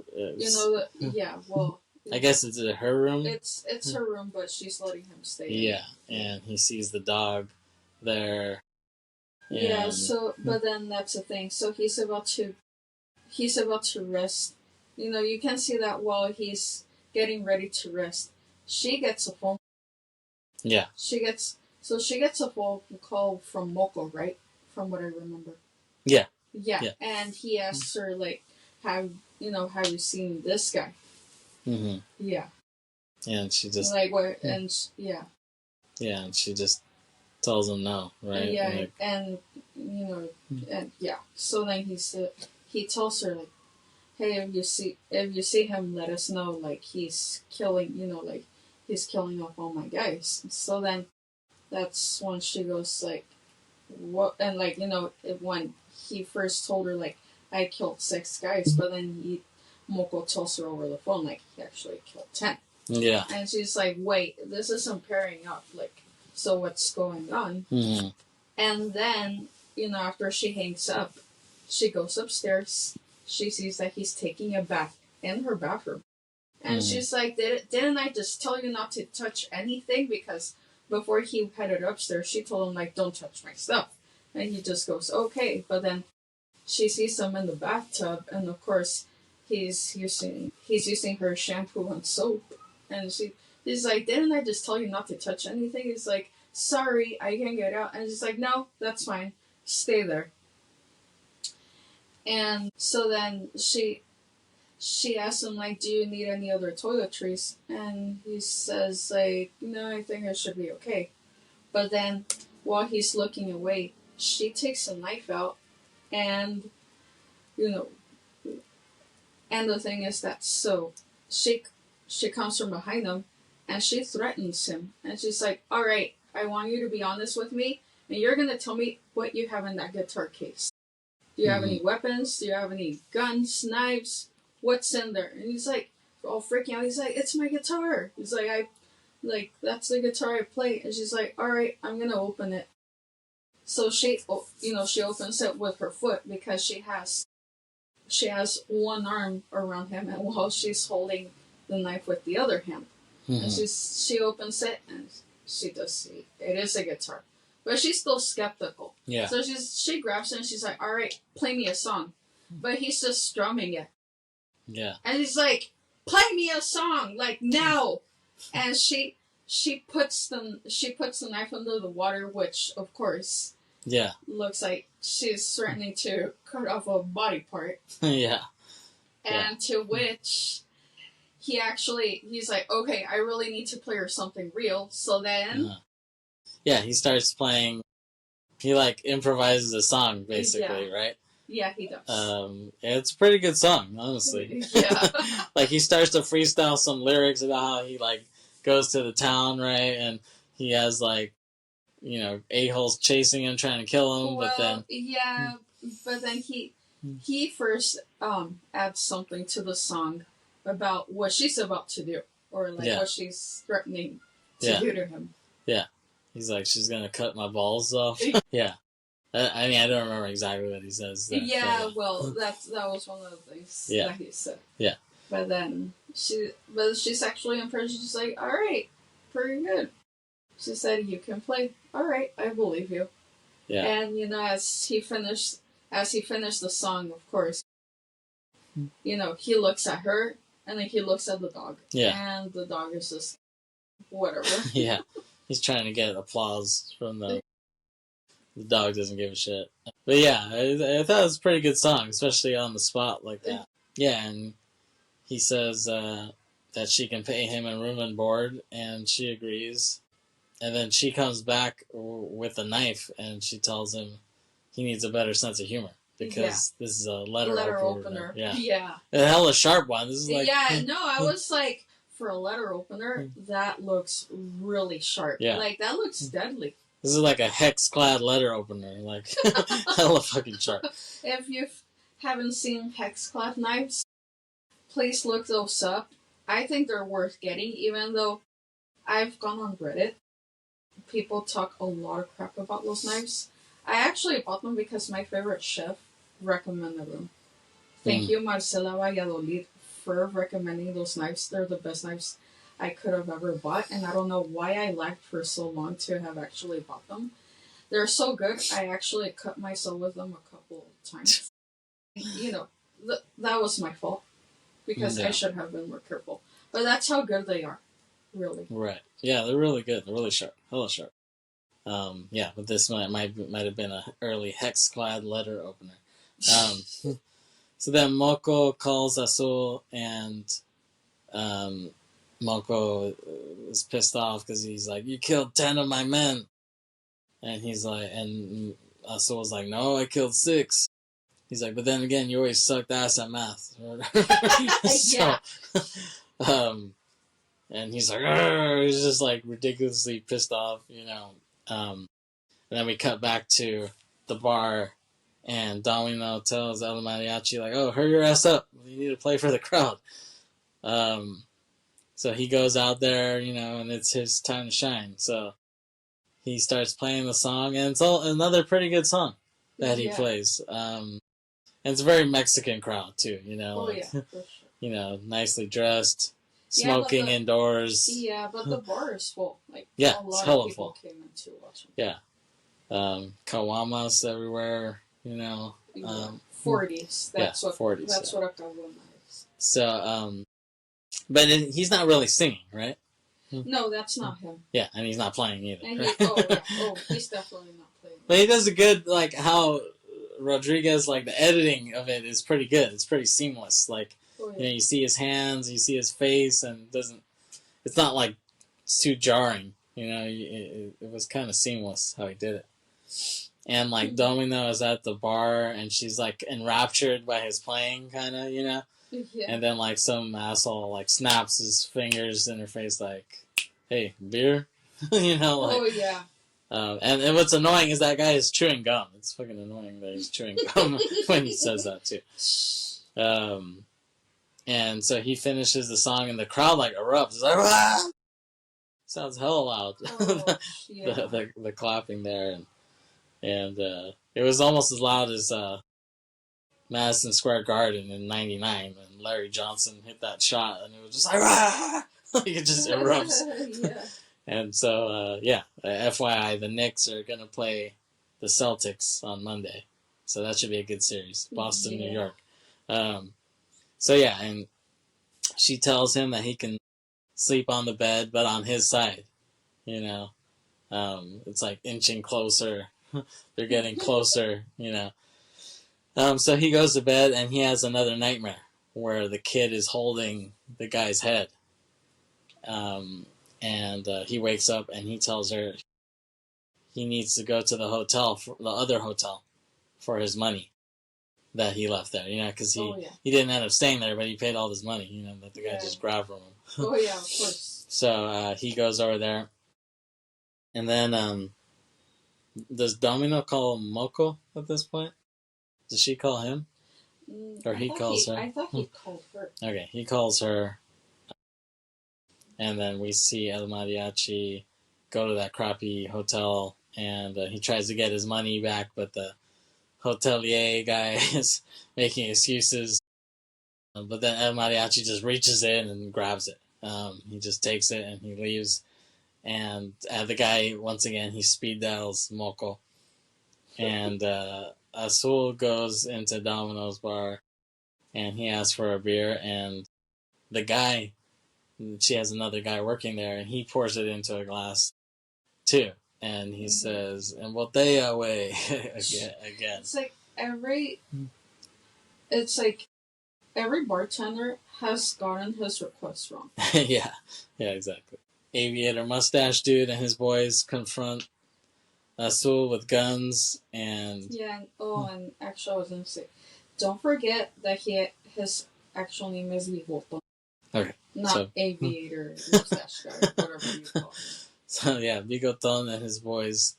yeah. Well, I guess it's her room. It's her room, but she's letting him stay. Yeah, and he sees the dog there. Yeah. So, but then that's the thing. So he's about to rest. You can see that while he's getting ready to rest, she gets a phone. Yeah. She gets a phone call from Moko, right? From what I remember. Yeah. Yeah. And he asks her like, have you seen this guy? Mm-hmm. Yeah. And she just like where and yeah. Yeah, and she just tells him no, right? And yeah, and and yeah. So then he tells her like, hey, if you see him, let us know. Like he's killing, he's killing off all my guys. So then that's when she goes like, what? And like when he first told her like I killed 6 guys, but then Moko tells her over the phone like he actually killed 10. Yeah. And she's like, wait, this isn't pairing up. Like, so what's going on? Mm-hmm. And then after she hangs up, she goes upstairs. She sees that he's taking a bath in her bathroom. And she's like, didn't I just tell you not to touch anything? Because before he headed upstairs, she told him, like, don't touch my stuff. And he just goes, okay. But then she sees him in the bathtub. And, of course, he's using her shampoo and soap. And she's like, didn't I just tell you not to touch anything? He's like, sorry, I can't get out. And she's like, no, that's fine. Stay there. And so then she asks him, like, do you need any other toiletries? And he says, like, no, I think I should be okay. But then, while he's looking away, she takes a knife out, and, and the thing is that, so, she comes from behind him, and she threatens him. And she's like, all right, I want you to be honest with me, and you're going to tell me what you have in that guitar case. Do you have any weapons? Do you have any guns, knives? What's in there? And he's like, all freaking out. He's like, it's my guitar. He's like, that's the guitar I play. And she's like, all right, I'm going to open it. So she opens it with her foot because she has one arm around him, and while she's holding the knife with the other hand. And she opens it, and she does see it is a guitar. But she's still skeptical. Yeah. So she grabs it and she's like, all right, play me a song. But he's just strumming it. Yeah. And he's like, play me a song, like now. And she puts the knife under the water, which of course looks like she's threatening to cut off a body part. Yeah. And to which he's like, okay, I really need to play her something real. So then yeah, he starts playing. He like improvises a song, basically, right? Yeah, he does. It's a pretty good song, honestly. Yeah. Like he starts to freestyle some lyrics about how he like goes to the town, right? And he has like, a-holes chasing him, trying to kill him, but then he first adds something to the song about what she's about to do. or like Yeah. what she's threatening to Yeah. do to him. Yeah. He's like, she's gonna cut my balls off. Yeah. I mean, I don't remember exactly what he says. Yeah, well, that was one of the things Yeah. that he said. Yeah. But then she's actually impressed. She's just like, all right, pretty good. She said, you can play. All right, I believe you. Yeah. And you know, as he finished the song, of course, you know, he looks at her and then he looks at the dog. Yeah. And the dog is just whatever. Yeah. He's trying to get applause from the dog doesn't give a shit. But yeah, I thought it was a pretty good song, especially on the spot like that. Yeah, and he says that she can pay him in room and board, and she agrees. And then she comes back with a knife, and she tells him he needs a better sense of humor because this is a letter opener. Yeah. A hella sharp one. This is like... Yeah, no, I was like, for a letter opener, that looks really sharp. Yeah. Like, that looks deadly. This is like a hex-clad letter opener. Like, hella fucking sharp. If you haven't seen hex-clad knives, please look those up. I think they're worth getting, even though I've gone on Reddit. People talk a lot of crap about those knives. I actually bought them because my favorite chef recommended them. Thank you, Marcela Valladolid, for recommending those knives. They're the best knives I could have ever bought, and I don't know why I lagged for so long to have actually bought them. They're so good, I actually cut myself with them a couple of times. You know, that was my fault, because I should have been more careful. But that's how good they are, really. Right. Yeah, they're really good. They're really sharp. Hella sharp. Yeah, but this might have been an early hex-clad letter opener. So then Moko calls Azul, and Moko is pissed off because he's like, "You killed 10 of my men," and he's like, and Azul's like, "No, I killed 6." He's like, "But then again, you always sucked ass at math." So, and he's like, "Argh!" He's just like ridiculously pissed off, you know. And then we cut back to the bar, and Domino tells El Mariachi, like, "Oh, hurry your ass up. You need to play for the crowd." So he goes out there, you know, and it's his time to shine. So he starts playing the song, and it's another pretty good song that he plays. And it's a very Mexican crowd, too, you know. For sure. You know, nicely dressed, smoking indoors. Yeah, but the bar is full. Like, yeah, a lot of people full. came in to watch him. Yeah. Kawamas everywhere, you know. 40s. That's what 40s. That's what a kawama is. So, but he's not really singing, right? No, that's not him. Yeah, and he's not playing either. And he's definitely not playing. But he does a good, like, how Rodriguez, like, the editing of it is pretty good. It's pretty seamless. Like, you know, you see his hands, you see his face, and it's not, like, too jarring. You know, it was kind of seamless how he did it. And, like, Domino is at the bar, and she's, like, enraptured by his playing, kind of, you know? Yeah. And then, like, some asshole, like, snaps his fingers in her face, like, "Hey, beer?" You know, like... Oh, yeah. And what's annoying is that guy is chewing gum. It's fucking annoying that he's chewing gum when he says that, too. And so he finishes the song, and the crowd, like, erupts. It's like, "Ah!" Sounds hella loud. Oh, yeah. the clapping there. And it was almost as loud as Madison Square Garden in '99 when Larry Johnson hit that shot, and it was just like, "Ah!" Like, it just erupts. Yeah. And so, FYI, the Knicks are going to play the Celtics on Monday. So that should be a good series. Boston, New York. So, yeah, and she tells him that he can sleep on the bed, but on his side, you know. It's like inching closer. They're getting closer, you know. So he goes to bed, and he has another nightmare where the kid is holding the guy's head. And he wakes up, and he tells her he needs to go to the other hotel, for his money that he left there, you know, because he didn't end up staying there, but he paid all his money, you know, that the guy just grabbed from him. Oh, yeah, of course. So he goes over there, and then does Domino call Moko at this point? Does she call him? Or he calls her? I thought he called her. Okay, he calls her. And then we see El Mariachi go to that crappy hotel, and he tries to get his money back, but the hotelier guy is making excuses. But then El Mariachi just reaches in and grabs it. He just takes it and he leaves. And the guy, once again, he speed dials Moko. And Azul goes into Domino's bar and he asks for a beer. And the guy, she has another guy working there, and he pours it into a glass too. And he says, "En botella, way," again. It's like every bartender has gotten his request wrong. Yeah, exactly. Aviator mustache dude and his boys confront Azul with guns, and and actually I was gonna say, don't forget that his actual name is Bigoton. Okay. Not Aviator mustache guy, whatever you call it. So yeah, Bigoton and his boys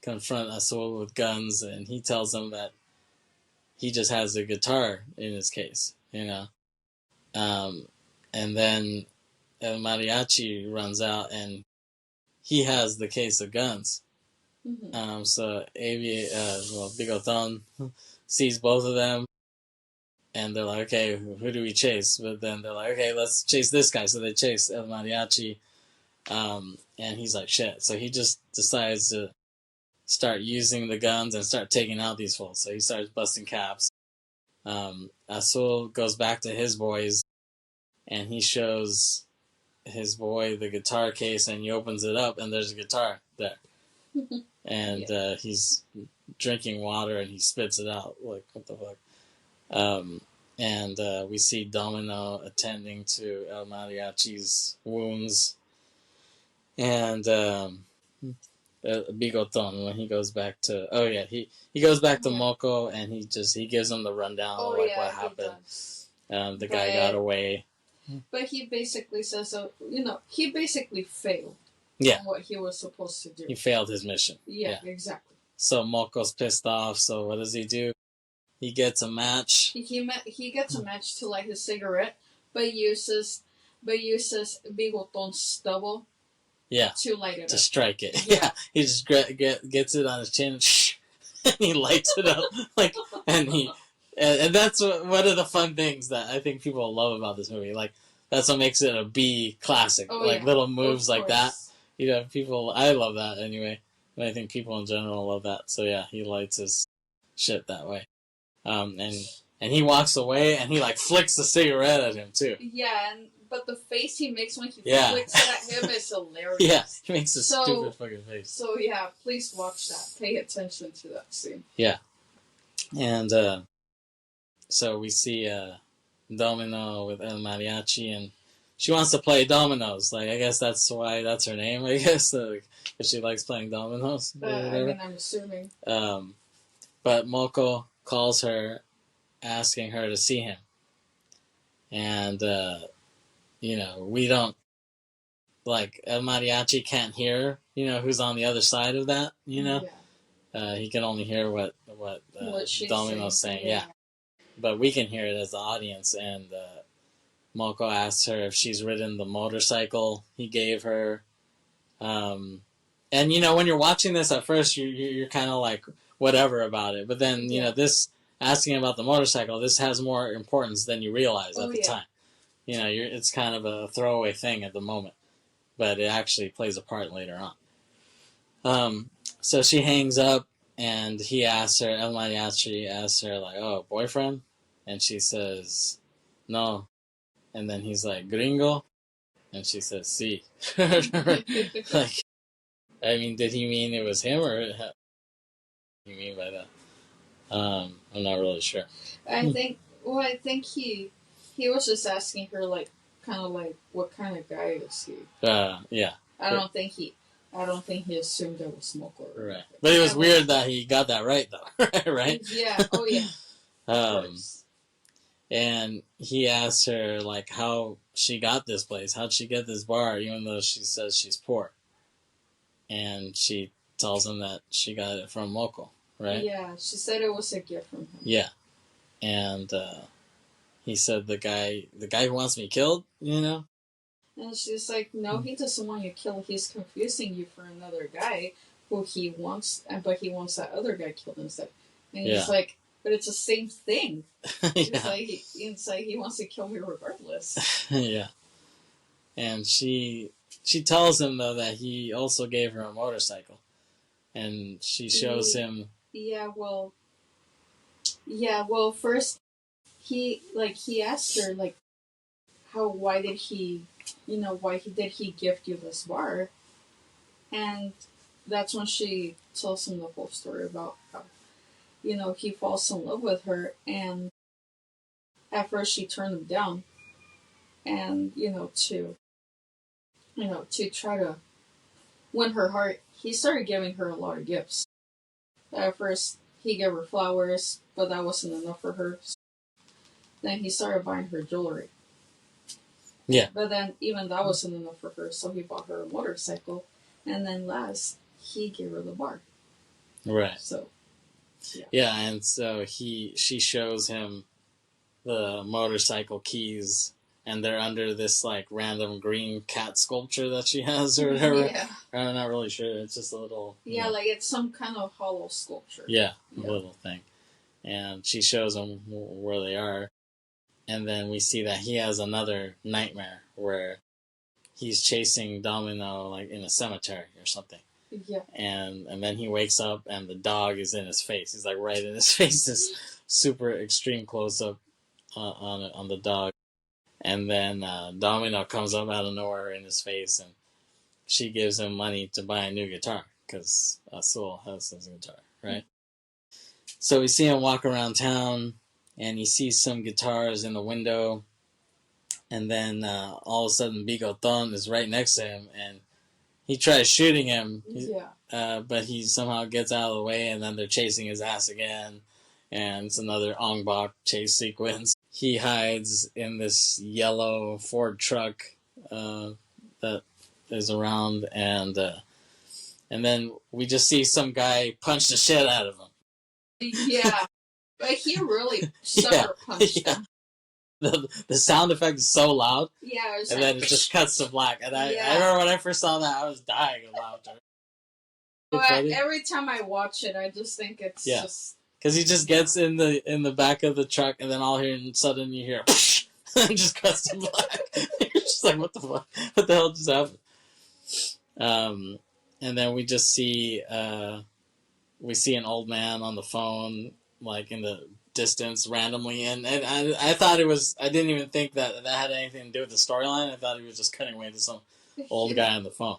confront Azul with guns, and he tells them that he just has a guitar in his case, and then El Mariachi runs out, and he has the case of guns. So Bigoton sees both of them, and they're like, okay, who do we chase? But then they're like, okay, let's chase this guy. So they chase El Mariachi, and he's like, shit. So he just decides to start using the guns and start taking out these fools. So he starts busting caps. Azul goes back to his boys, and he shows his boy the guitar case, and he opens it up, and there's a guitar there. And he's drinking water, and he spits it out. Like, what the fuck? And we see Domino attending to El Mariachi's wounds. And Bigoton, when he goes back to... he goes back to Moko, and he gives him the rundown of what happened. The guy got away. But he basically says, he basically failed. Yeah. On what he was supposed to do. He failed his mission. Yeah, exactly. So Moko's pissed off, so what does he do? He gets a match. He gets a match to light his cigarette, but uses Bigoton's stubble to light it to up. Strike it. Yeah. He just gets it on his chin, and he lights it up. And that's one of the fun things that I think people love about this movie. Like, that's what makes it a B classic. Little moves like that. I love that anyway. And I think people in general love that. So yeah, he lights his shit that way. And he walks away, and he flicks the cigarette at him too. Yeah, but the face he makes when he flicks it at him is hilarious. Yeah, he makes a stupid fucking face. So yeah, please watch that. Pay attention to that scene. Yeah. And so we see Domino with El Mariachi, and she wants to play dominoes. I guess that's why that's her name, I guess. Because she likes playing dominoes. I'm assuming. But Moko calls her, asking her to see him. And, we don't... El Mariachi can't hear, who's on the other side of that, he can only hear what Domino's saying. Yeah. But we can hear it as the audience, and... Moko asks her if she's ridden the motorcycle he gave her. And, when you're watching this at first, you're kind of whatever about it. But then, this asking about the motorcycle, this has more importance than you realize at the time. It's kind of a throwaway thing at the moment. But it actually plays a part later on. So she hangs up, and he asks her, El Mariachi asks her, oh, boyfriend? And she says, no. And then he's like, gringo? And she says, si. Did he mean it was him, or what do you mean by that? I'm not really sure. I think he was just asking her, what kind of guy is he? Yeah. I don't think he assumed it was Moko. Right. But it was weird that he got that right, though. Right? Yeah. Oh, yeah. And he asks her, how she got this place. How'd she get this bar, even though she says she's poor? And she tells him that she got it from Moko, right? Yeah, she said it was a gift from him. Yeah. And he said the guy who wants me killed, And she's like, no, he doesn't want you killed. He's confusing you for another guy who he wants, but he wants that other guy killed instead. And he's like, but it's the same thing. It's like he wants to kill me regardless. Yeah. And she tells him, though, that he also gave her a motorcycle. And she shows him... Yeah, well, first, he asked her, like, why did he gift you this bar? And that's when she tells him the whole story about how, he falls in love with her, and at first she turned him down, and, to try to win her heart, he started giving her a lot of gifts. At first, he gave her flowers, but that wasn't enough for her. Then he started buying her jewelry. Yeah. But then even that wasn't enough for her, so he bought her a motorcycle. And then last, he gave her the bar. Right. So, yeah. Yeah, and so she shows him the motorcycle keys, and they're under this, like, random green cat sculpture that she has or whatever. Yeah. I'm not really sure. It's just a little... Yeah, like it's some kind of hollow sculpture. Yeah, a little thing. And she shows him where they are. And then we see that he has another nightmare where he's chasing Domino, like, in a cemetery or something. Yeah. And then he wakes up and the dog is in his face. He's, like, right in his face. This super extreme close-up on the dog. And then Domino comes up out of nowhere in his face, and she gives him money to buy a new guitar, because Azul has his guitar, right? So we see him walk around town, and he sees some guitars in the window, and then all of a sudden Bigoton is right next to him, and he tries shooting him, but he somehow gets out of the way, and then they're chasing his ass again, and it's another Ong Bak chase sequence. He hides in this yellow Ford truck that is around, and then we just see some guy punch the shit out of him. Yeah, but he really sucker punched him. The sound effect is so loud. Yeah, it was and then it just cuts to black. And I remember when I first saw that, I was dying of laughter. But every time I watch it, I just think it's just... Because he just gets in the back of the truck, and then all of a sudden you hear, and just cuts to black. You're just like, what the fuck? What the hell just happened? And then we just see an old man on the phone, like in the distance randomly, and I thought it was... I didn't even think that had anything to do with the storyline. I thought he was just cutting away to some old guy on the phone.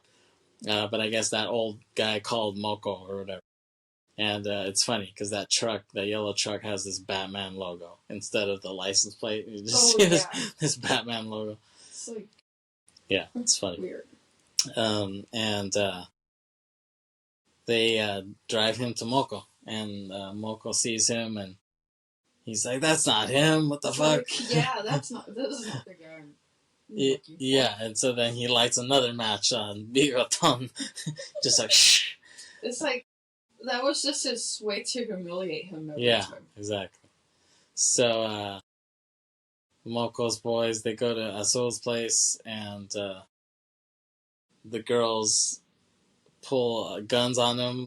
But I guess that old guy called Moko or whatever. And it's funny because that yellow truck, has this Batman logo instead of the license plate. You just see this Batman logo. It's like... Yeah, it's funny. Weird. And they drive him to Moko, and Moko sees him, and he's like, "That's not him. What the fuck?" Yeah, this is not the guy. Yeah, and so then he lights another match on Bigoton, just like shh. It's like that was just his way to humiliate him every time. Exactly. So Moko's boys, they go to Azul's place, and the girls pull guns on him,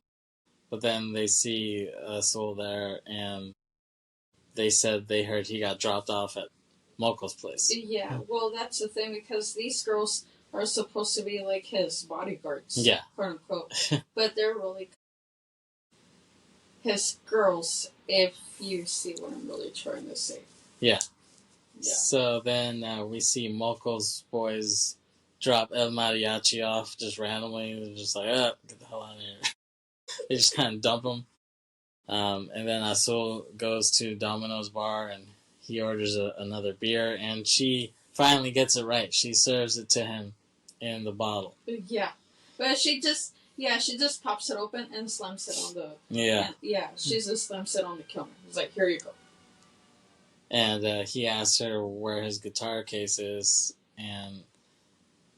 but then they see Azul there, and they said they heard he got dropped off at Moko's place. Yeah, well, that's the thing, because these girls are supposed to be like his bodyguards, quote unquote, but they're really his girls, if you see what I'm really trying to say. Yeah. So then we see Moko's boys drop El Mariachi off just randomly. They're just like, get the hell out of here. They just kind of dump him. And then Azul goes to Domino's bar, and he orders another beer, and she finally gets it right. She serves it to him in the bottle. Yeah. But she just pops it open and slams it on the... she just slams it on the counter. It's like, here you go. And he asks her where his guitar case is, and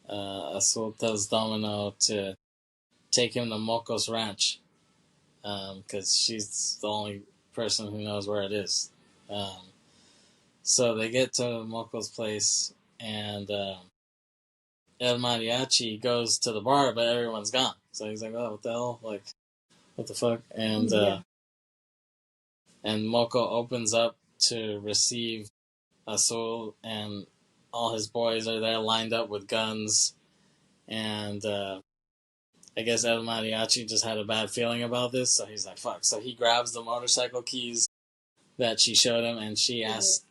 Azul tells Domino to take him to Moko's ranch, because she's the only person who knows where it is. So they get to Moko's place, and El Mariachi goes to the bar, but everyone's gone. So he's like, "Oh, what the hell? Like, what the fuck?" And Moko opens up to receive Azul, and all his boys are there lined up with guns. And I guess El Mariachi just had a bad feeling about this, so he's like, "Fuck!" So he grabs the motorcycle keys that she showed him, and he asked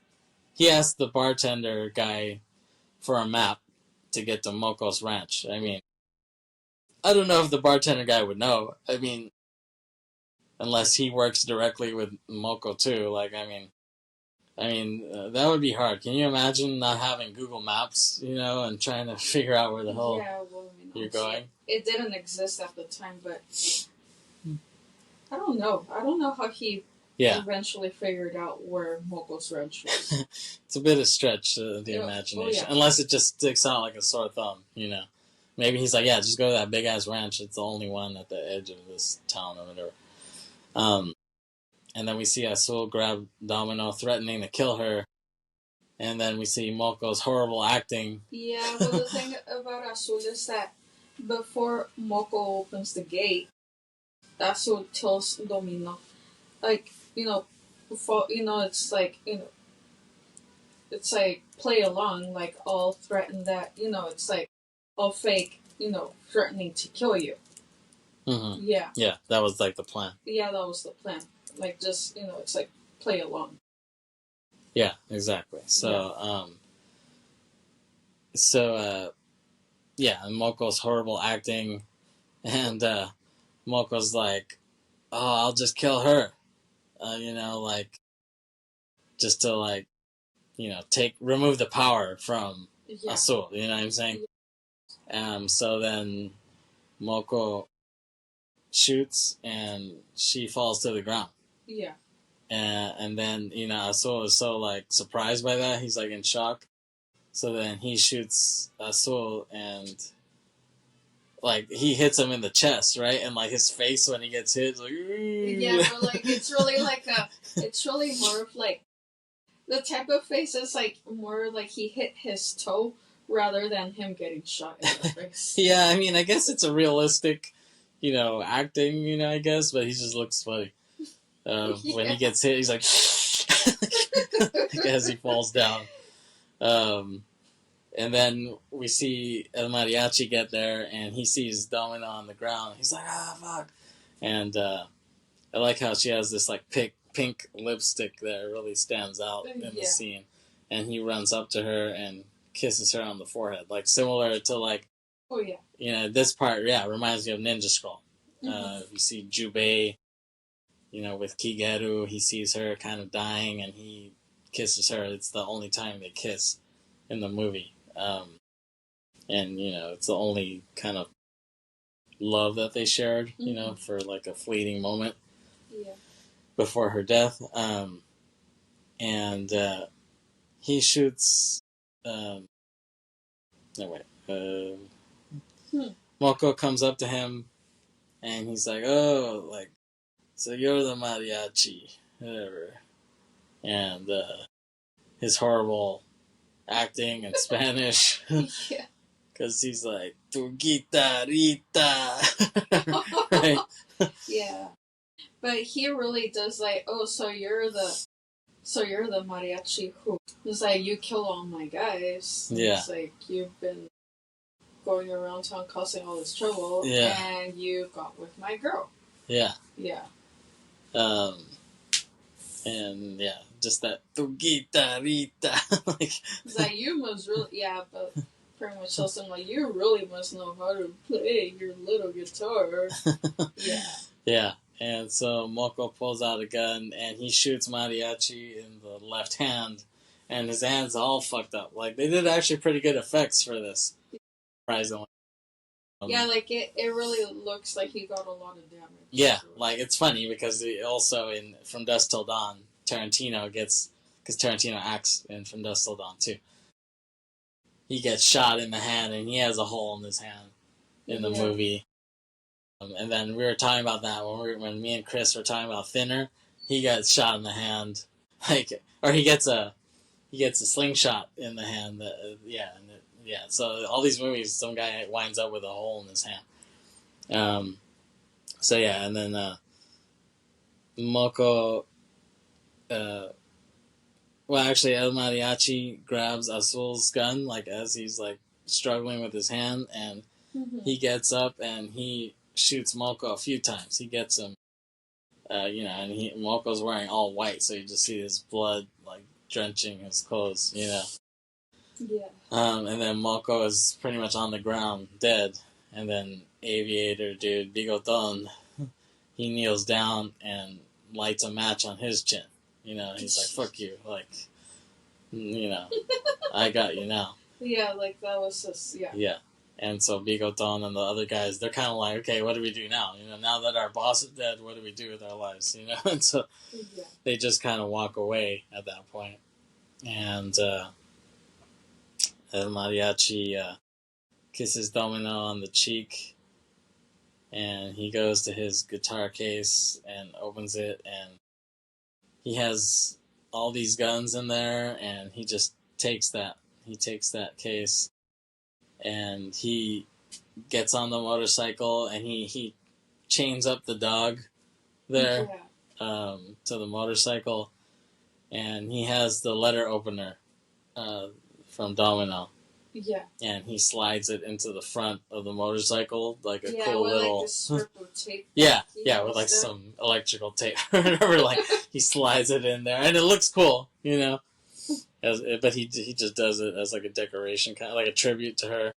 the bartender guy for a map to get to Moko's ranch. I mean, I don't know if the bartender guy would know. I mean, unless he works directly with Moko too. Like, that would be hard. Can you imagine not having Google Maps, and trying to figure out where the hell you're going? It didn't exist at the time, but I don't know. I don't know how he eventually figured out where Moko's ranch was. It's a bit of stretch the imagination, unless it just sticks out like a sore thumb. Maybe he's like, yeah, just go to that big ass ranch. It's the only one at the edge of this town or whatever. And then we see Azul grab Domino, threatening to kill her. And then we see Moko's horrible acting. Yeah, but the thing about Azul is that before Moko opens the gate, Azul tells Domino, like, before, it's like, it's like play along, like all threaten that, it's like all fake, threatening to kill you. Mm-hmm. Yeah. Yeah, that was like the plan. Yeah, that was the plan. Like, just, it's like play along. Yeah, exactly. So, and Moko's horrible acting, and Moko's like, "Oh, I'll just kill her," like, just to like, remove the power from Azul. You know what I'm saying? So then Moko shoots, and she falls to the ground. Yeah. And then, Azul is so, like, surprised by that. He's, like, in shock. So then he shoots Azul, and, like, he hits him in the chest, right? And, like, his face when he gets hit is like... Yeah, but, like, it's really, like, it's really more of, like, the type of face is, like, more like he hit his toe rather than him getting shot in the face. Yeah, I mean, I guess it's a realistic, acting, I guess, but he just looks funny. When he gets hit, he's like, as he falls down. And then we see El Mariachi get there, and he sees Domino on the ground. He's like, fuck. And I like how she has this, like, pink lipstick that really stands out in the scene. And he runs up to her and kisses her on the forehead. Like, similar to, like, this part, reminds me of Ninja Scroll. You see Jubei, with Kigeru, he sees her kind of dying, and he kisses her. It's the only time they kiss in the movie. And, it's the only kind of love that they shared, for, like, a fleeting moment before her death. And he shoots... Moko comes up to him, and he's like, "Oh, like, so you're the mariachi, whatever." And his horrible acting in Spanish. Yeah. Because he's like, "Tu guitarrita." Right? Yeah. But he really does, like, "Oh, so you're the mariachi who?" It's like, "You kill all my guys." Yeah. It's like, "You've been going around town causing all this trouble, and you got with my girl." Yeah. Yeah. And just that tu guitarita. Like, it's like, you must really, but pretty much tells him, like, you really must know how to play your little guitar. Yeah. And so Moko pulls out a gun, and he shoots Mariachi in the left hand, and his hand's all fucked up. Like, they did actually pretty good effects for this, surprisingly. Like, it really looks like he got a lot of damage. Yeah, like, it's funny, because also in From Dusk Till Dawn, Tarantino because Tarantino acts in From Dusk Till Dawn, too. He gets shot in the hand, and he has a hole in his hand in the movie. And then we were talking about that when me and Chris were talking about Thinner. He got shot in the hand, or he gets a slingshot in the hand. And yeah. So all these movies, some guy winds up with a hole in his hand. So yeah, and then Moko. Well, actually, El Mariachi grabs Azul's gun, like as he's like struggling with his hand, and he gets up and he shoots Moko a few times. He gets him, and Moko's wearing all white, so you just see his blood like drenching his clothes, Yeah. And then Moko is pretty much on the ground, dead. And then Aviator dude, Bigoton, he kneels down and lights a match on his chin. He's like, fuck you. Like, I got you now. Yeah, like that was just, yeah. Yeah. And so Bigoton and the other guys, they're kind of like, okay, what do we do now? Now that our boss is dead, what do we do with our lives? And so they just kind of walk away at that point. And El Mariachi kisses Domino on the cheek, and he goes to his guitar case and opens it, and he has all these guns in there, and he just takes that case, and he gets on the motorcycle, and he chains up the dog there to the motorcycle, and he has the letter opener from Domino. Yeah. And he slides it into the front of the motorcycle, like a cool with little. Like, this strip of tape. Yeah, with like some electrical tape or whatever. Like he slides it in there, and it looks cool, but he just does it as like a decoration, kind of like a tribute to her.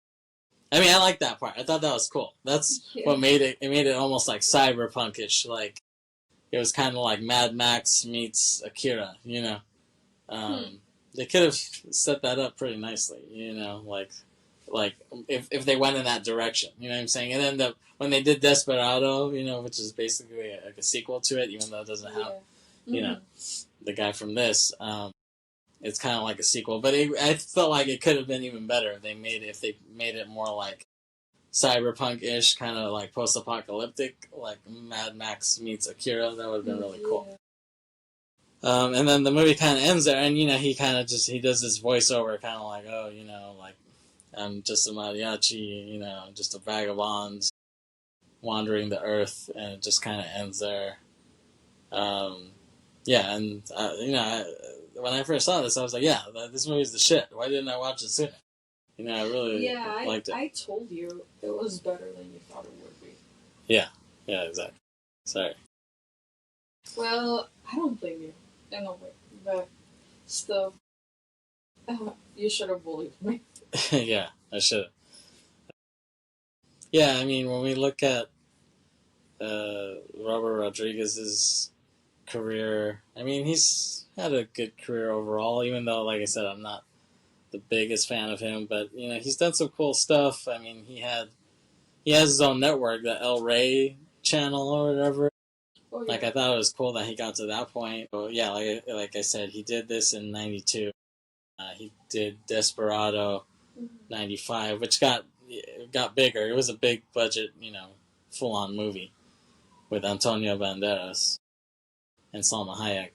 I mean, I like that part. I thought that was cool. That's what made it. It made it almost like cyberpunkish. Like it was kind of like Mad Max meets Akira. They could have set that up pretty nicely, like if they went in that direction, you know what I'm saying? And then when they did Desperado, which is basically like a sequel to it, even though it doesn't have, the guy from this, it's kind of like a sequel. But I felt like it could have been even better if they made it more like cyberpunk-ish, kind of like post-apocalyptic, like Mad Max meets Akira. That would have been really cool. And then the movie kind of ends there, and he kind of he does this voiceover, kind of like, oh, like I'm just a mariachi, just a vagabond wandering the earth, and it just kind of ends there. Yeah, and when I first saw this, I was like, yeah, this movie's the shit. Why didn't I watch it sooner? I really liked it. I told you it was better than you thought it would be. Yeah, exactly. Sorry. Well, I don't blame you. In a way, but still, you should have believed me. Yeah, I should. Yeah, I mean, when we look at Robert Rodriguez's career, I mean, he's had a good career overall, even though, like I said, I'm not the biggest fan of him, but, he's done some cool stuff. I mean, he has his own network, the El Rey channel or whatever. Oh, yeah. Like, I thought it was cool that he got to that point. But yeah, like I said, he did this in 92. He did Desperado 95, which got bigger. It was a big budget, full-on movie with Antonio Banderas and Salma Hayek.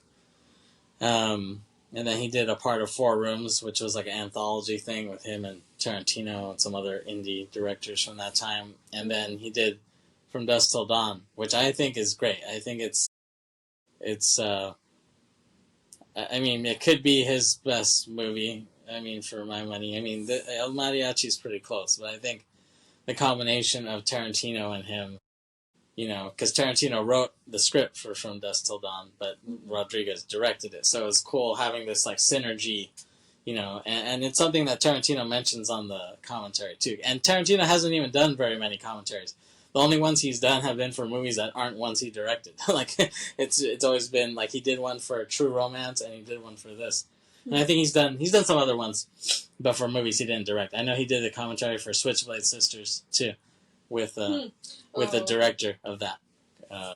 And then he did A Part of Four Rooms, which was like an anthology thing with him and Tarantino and some other indie directors from that time. And then he did From Dusk Till Dawn, which I think is great. I think it's I mean, it could be his best movie, I mean, for my money. I mean, El Mariachi is pretty close, but I think the combination of Tarantino and him, because Tarantino wrote the script for From Dusk Till Dawn, but Rodriguez directed it. So it's cool having this, like, synergy, and it's something that Tarantino mentions on the commentary, too. And Tarantino hasn't even done very many commentaries. The only ones he's done have been for movies that aren't ones he directed. Like, it's always been, like, he did one for True Romance, and he did one for this. And I think he's done some other ones, but for movies he didn't direct. I know he did the commentary for Switchblade Sisters, too, with the director of that. I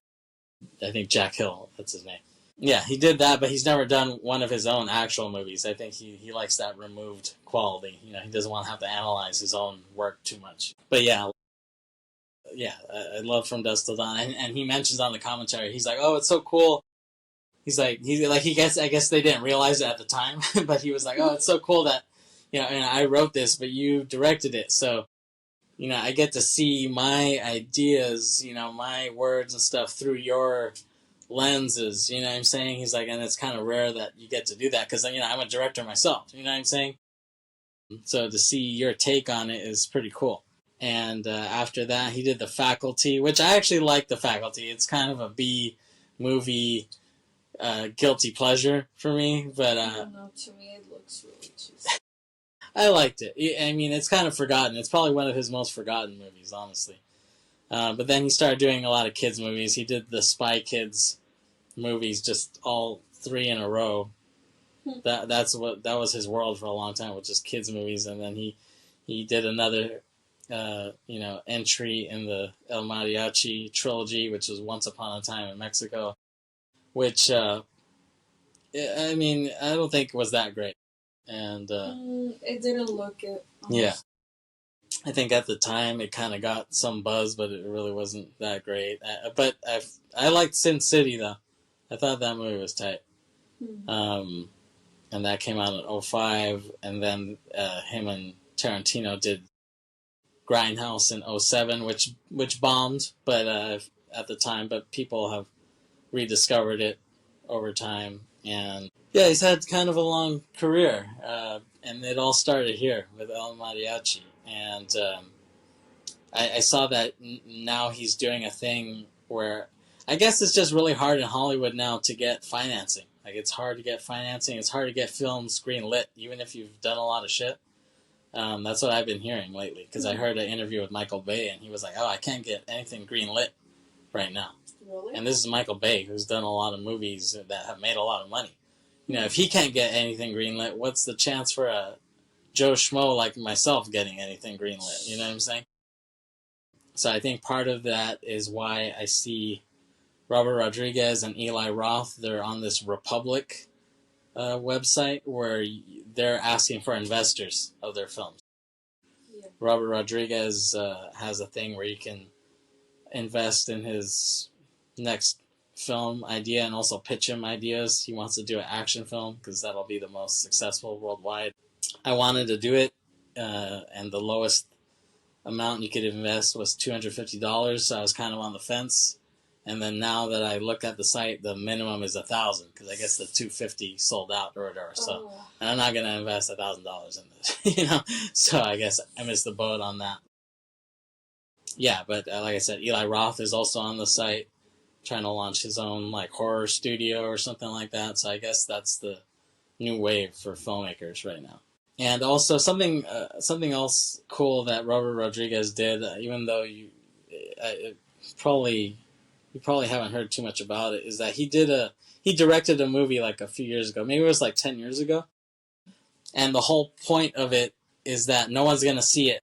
think Jack Hill, that's his name. Yeah, he did that, but he's never done one of his own actual movies. I think he likes that removed quality. He doesn't want to have to analyze his own work too much. But yeah, I love From Dusk Till Dawn, and he mentions on the commentary, he's like, oh, it's so cool. I guess they didn't realize it at the time, but he was like, oh, it's so cool that, and I wrote this, but you directed it, so I get to see my ideas, my words and stuff through your lenses. You know what I'm saying? He's like, and it's kind of rare that you get to do that because I'm a director myself. You know what I'm saying? So to see your take on it is pretty cool. And after that, he did The Faculty, which I actually like. The Faculty. It's kind of a B movie, guilty pleasure for me, but I don't know. To me, it looks really cheesy. I liked it. I mean, it's kind of forgotten. It's probably one of his most forgotten movies, honestly. But then he started doing a lot of kids movies. He did the Spy Kids movies, just all 3 in a row. That was his world for a long time, was just kids movies. And then he did another entry in the El Mariachi trilogy, which was Once Upon a Time in Mexico, which I don't think was that great. And it didn't look it. Yeah. I think at the time it kind of got some buzz, but it really wasn't that great. But I liked Sin City, though. I thought that movie was tight. And that came out in 2005, and then him and Tarantino did Grindhouse in 2007, which bombed, but at the time, but people have rediscovered it over time. And yeah, he's had kind of a long career, and it all started here with El Mariachi. And I saw that now he's doing a thing where I guess it's just really hard in Hollywood now to get financing. Like, it's hard to get financing. It's hard to get films greenlit, even if you've done a lot of shit. That's what I've been hearing lately, because I heard an interview with Michael Bay, and he was like, oh, I can't get anything greenlit right now. Really? And this is Michael Bay, who's done a lot of movies that have made a lot of money. If he can't get anything greenlit, what's the chance for a Joe Schmo like myself getting anything greenlit? You know what I'm saying? So I think part of that is why I see Robert Rodriguez and Eli Roth, they're on this Republic website where they're asking for investors of their films. Yeah. Robert Rodriguez has a thing where you can invest in his next film idea and also pitch him ideas. He wants to do an action film because that'll be the most successful worldwide. I wanted to do it, and the lowest amount you could invest was $250, so I was kind of on the fence. And then now that I look at the site, the minimum is $1,000 because I guess the $250 sold out or whatever. So, and I'm not going to invest $1,000 in this, So I guess I missed the boat on that. Yeah, but like I said, Eli Roth is also on the site, trying to launch his own horror studio or something like that. So I guess that's the new wave for filmmakers right now. And also something else cool that Robert Rodriguez did, even though you probably haven't heard too much about it, is that he directed a movie a few years ago. Maybe it was 10 years ago. And the whole point of it is that no one's going to see it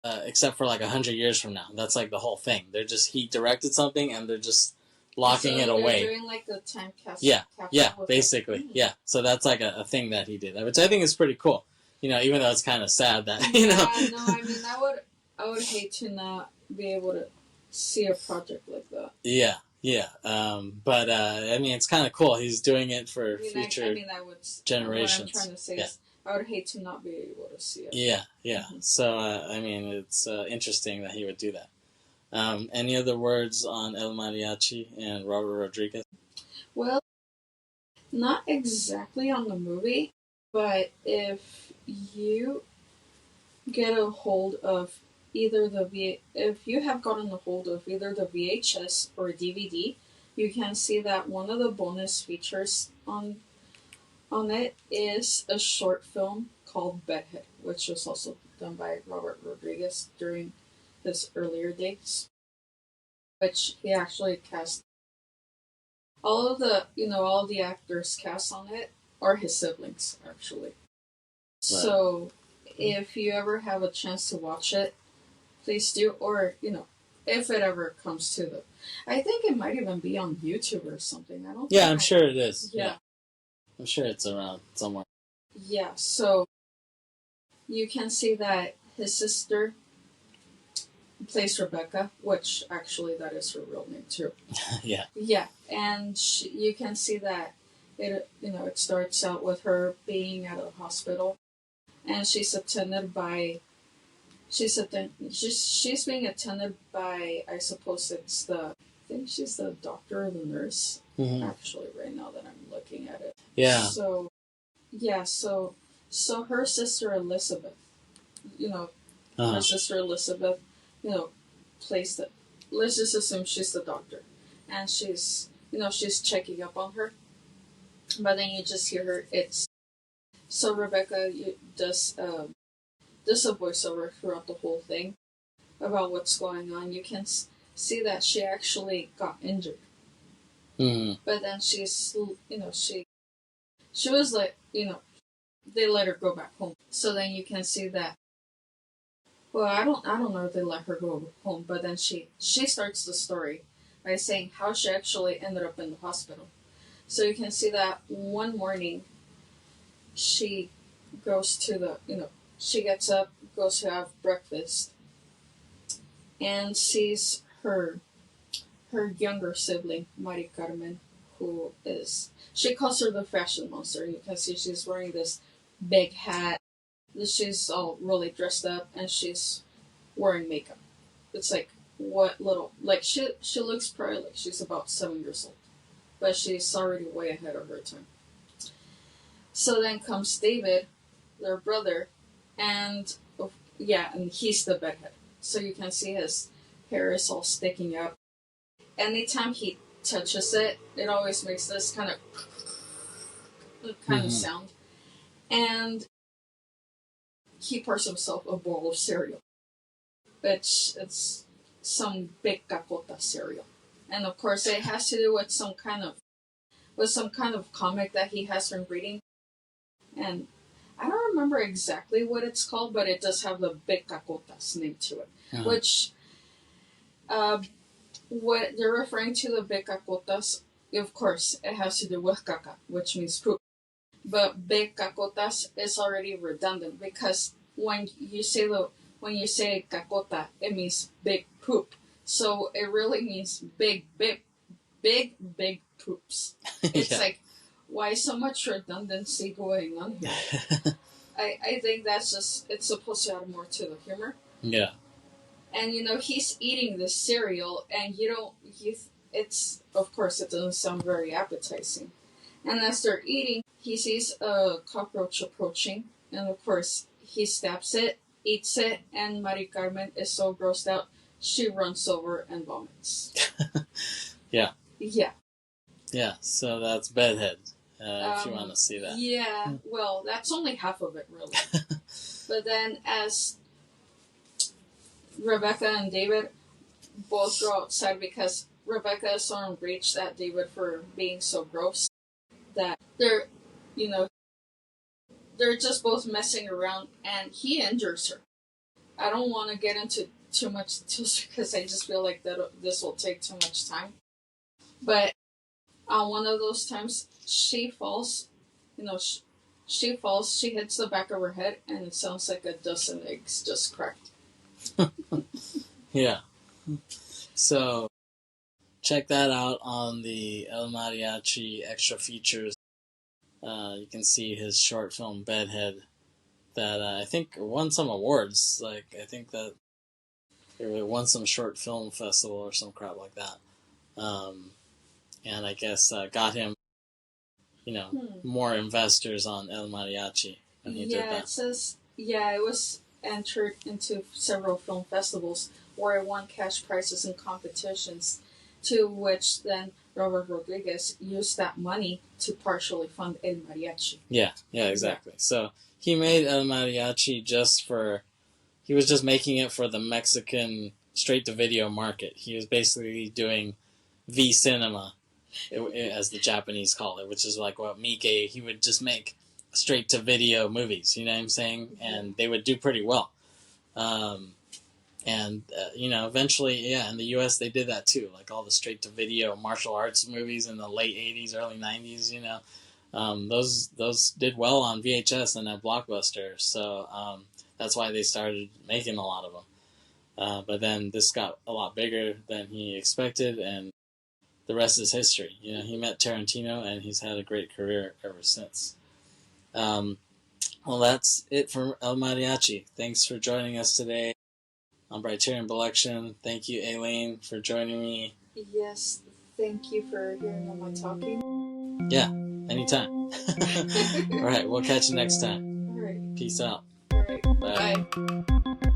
except for 100 years from now. That's the whole thing. He directed something and they're just locking it away. Doing the time capsule. Yeah, basically. Yeah. So that's a thing that he did, which I think is pretty cool. Even though it's kind of sad that, Yeah, no, I would hate to not be able to see a project like that. Yeah. But it's kind of cool. He's doing it for future generations. What I'm trying to say is I would hate to not be able to see it. Yeah. Mm-hmm. So, it's interesting that he would do that. Any other words on El Mariachi and Robert Rodriguez? Well, not exactly on the movie, but if you get a hold of if you have gotten a hold of either the VHS or DVD, you can see that one of the bonus features on it is a short film called Bedhead, which was also done by Robert Rodriguez during his earlier days, which he actually cast. All of the actors cast on it are his siblings, actually. Right. So, if you ever have a chance to watch it, please do, or, if it ever comes to I think it might even be on YouTube or something. I'm sure it is. Yeah. I'm sure it's around somewhere. Yeah, so you can see that his sister plays Rebecca, which actually that is her real name too. Yeah. Yeah, and you can see that it starts out with her being at a hospital, and she's attended by she's being attended by, I suppose it's the, I think she's the doctor or the nurse, actually, right now that I'm looking at it. Yeah. So yeah, so her sister Elizabeth, you know, her sister Elizabeth, you know, plays the. Let's just assume she's the doctor, and she's, you know, she's checking up on her, but then you just hear her. It's so Rebecca does a voiceover throughout the whole thing about what's going on. You can see that she actually got injured, but then she's, you know, she was like, you know, they let her go back home. So then you can see that. Well, I don't know if they let her go home, but then she starts the story by saying how she actually ended up in the hospital. So you can see that one morning she goes to the, you know, she gets up, goes to have breakfast, and sees her younger sibling, Mari Carmen, who is, she calls her the fashion monster. You can see she's wearing this big hat. She's all really dressed up, and she's wearing makeup. It's like, what little, like, she looks probably like she's about 7 years old, but she's already way ahead of her time. So then comes David, their brother, and and he's the bedhead. So you can see his hair is all sticking up. Anytime he touches it, it always makes this kind of sound. And he pours himself a bowl of cereal. It's some big cacota cereal. And of course it has to do with some kind of comic that he has been reading. And I don't remember exactly what it's called, but it does have the big cacotas name to it. Which what they're referring to, the big cacotas, of course, it has to do with caca, which means poop. But big cacotas is already redundant because when you say cacota, it means big poop. So it really means big poops. It's like, why so much redundancy going on here? I think that's just, it's supposed to add more to the humor. Yeah. And, you know, he's eating this cereal, and it's, of course, it doesn't sound very appetizing. And as they're eating, he sees a cockroach approaching, and of course, he stabs it, eats it, and Mari Carmen is so grossed out, she runs over and vomits. Yeah. Yeah. Yeah, so that's Bedhead, if you want to see that. Yeah, well, that's only half of it, really. But then as Rebecca and David both go outside, because Rebecca is so enraged at David for being so gross that they're, you know, they're just both messing around, and he injures her. I don't want to get into too much details because I just feel like that this will take too much time. But on one of those times, she falls, you know, she falls, she hits the back of her head, and it sounds like a dozen eggs just cracked. Yeah. So, check that out on the El Mariachi extra features. You can see his short film Bedhead that I think won some awards. Like, I think that it won some short film festival or some crap like that. And I guess got him, you know, more investors on El Mariachi when he did that. It says, it was entered into several film festivals where it won cash prizes and competitions, to which then Robert Rodrigeuz used that money to partially fund El Mariachi. Yeah, exactly. So he made El Mariachi he was just making it for the Mexican straight-to-video market. He was basically doing V-cinema, as the Japanese call it, which is like what Miike, he would just make straight-to-video movies, you know what I'm saying? And they would do pretty well. You know, eventually, in the U.S. they did that too, like all the straight-to-video martial arts movies in the late 80s, early 90s, you know. Those did well on VHS and at Blockbuster, so that's why they started making a lot of them. But then this got a lot bigger than he expected, and the rest is history. You know, he met Tarantino, and he's had a great career ever since. Well, that's it for El Mariachi. Thanks for joining us today on Briterion Bollection. Thank you, Aileen, for joining me. Yes, thank you for hearing all my talking. Yeah, anytime. All right, we'll catch you next time. All right. Peace out. All right. Bye. Bye.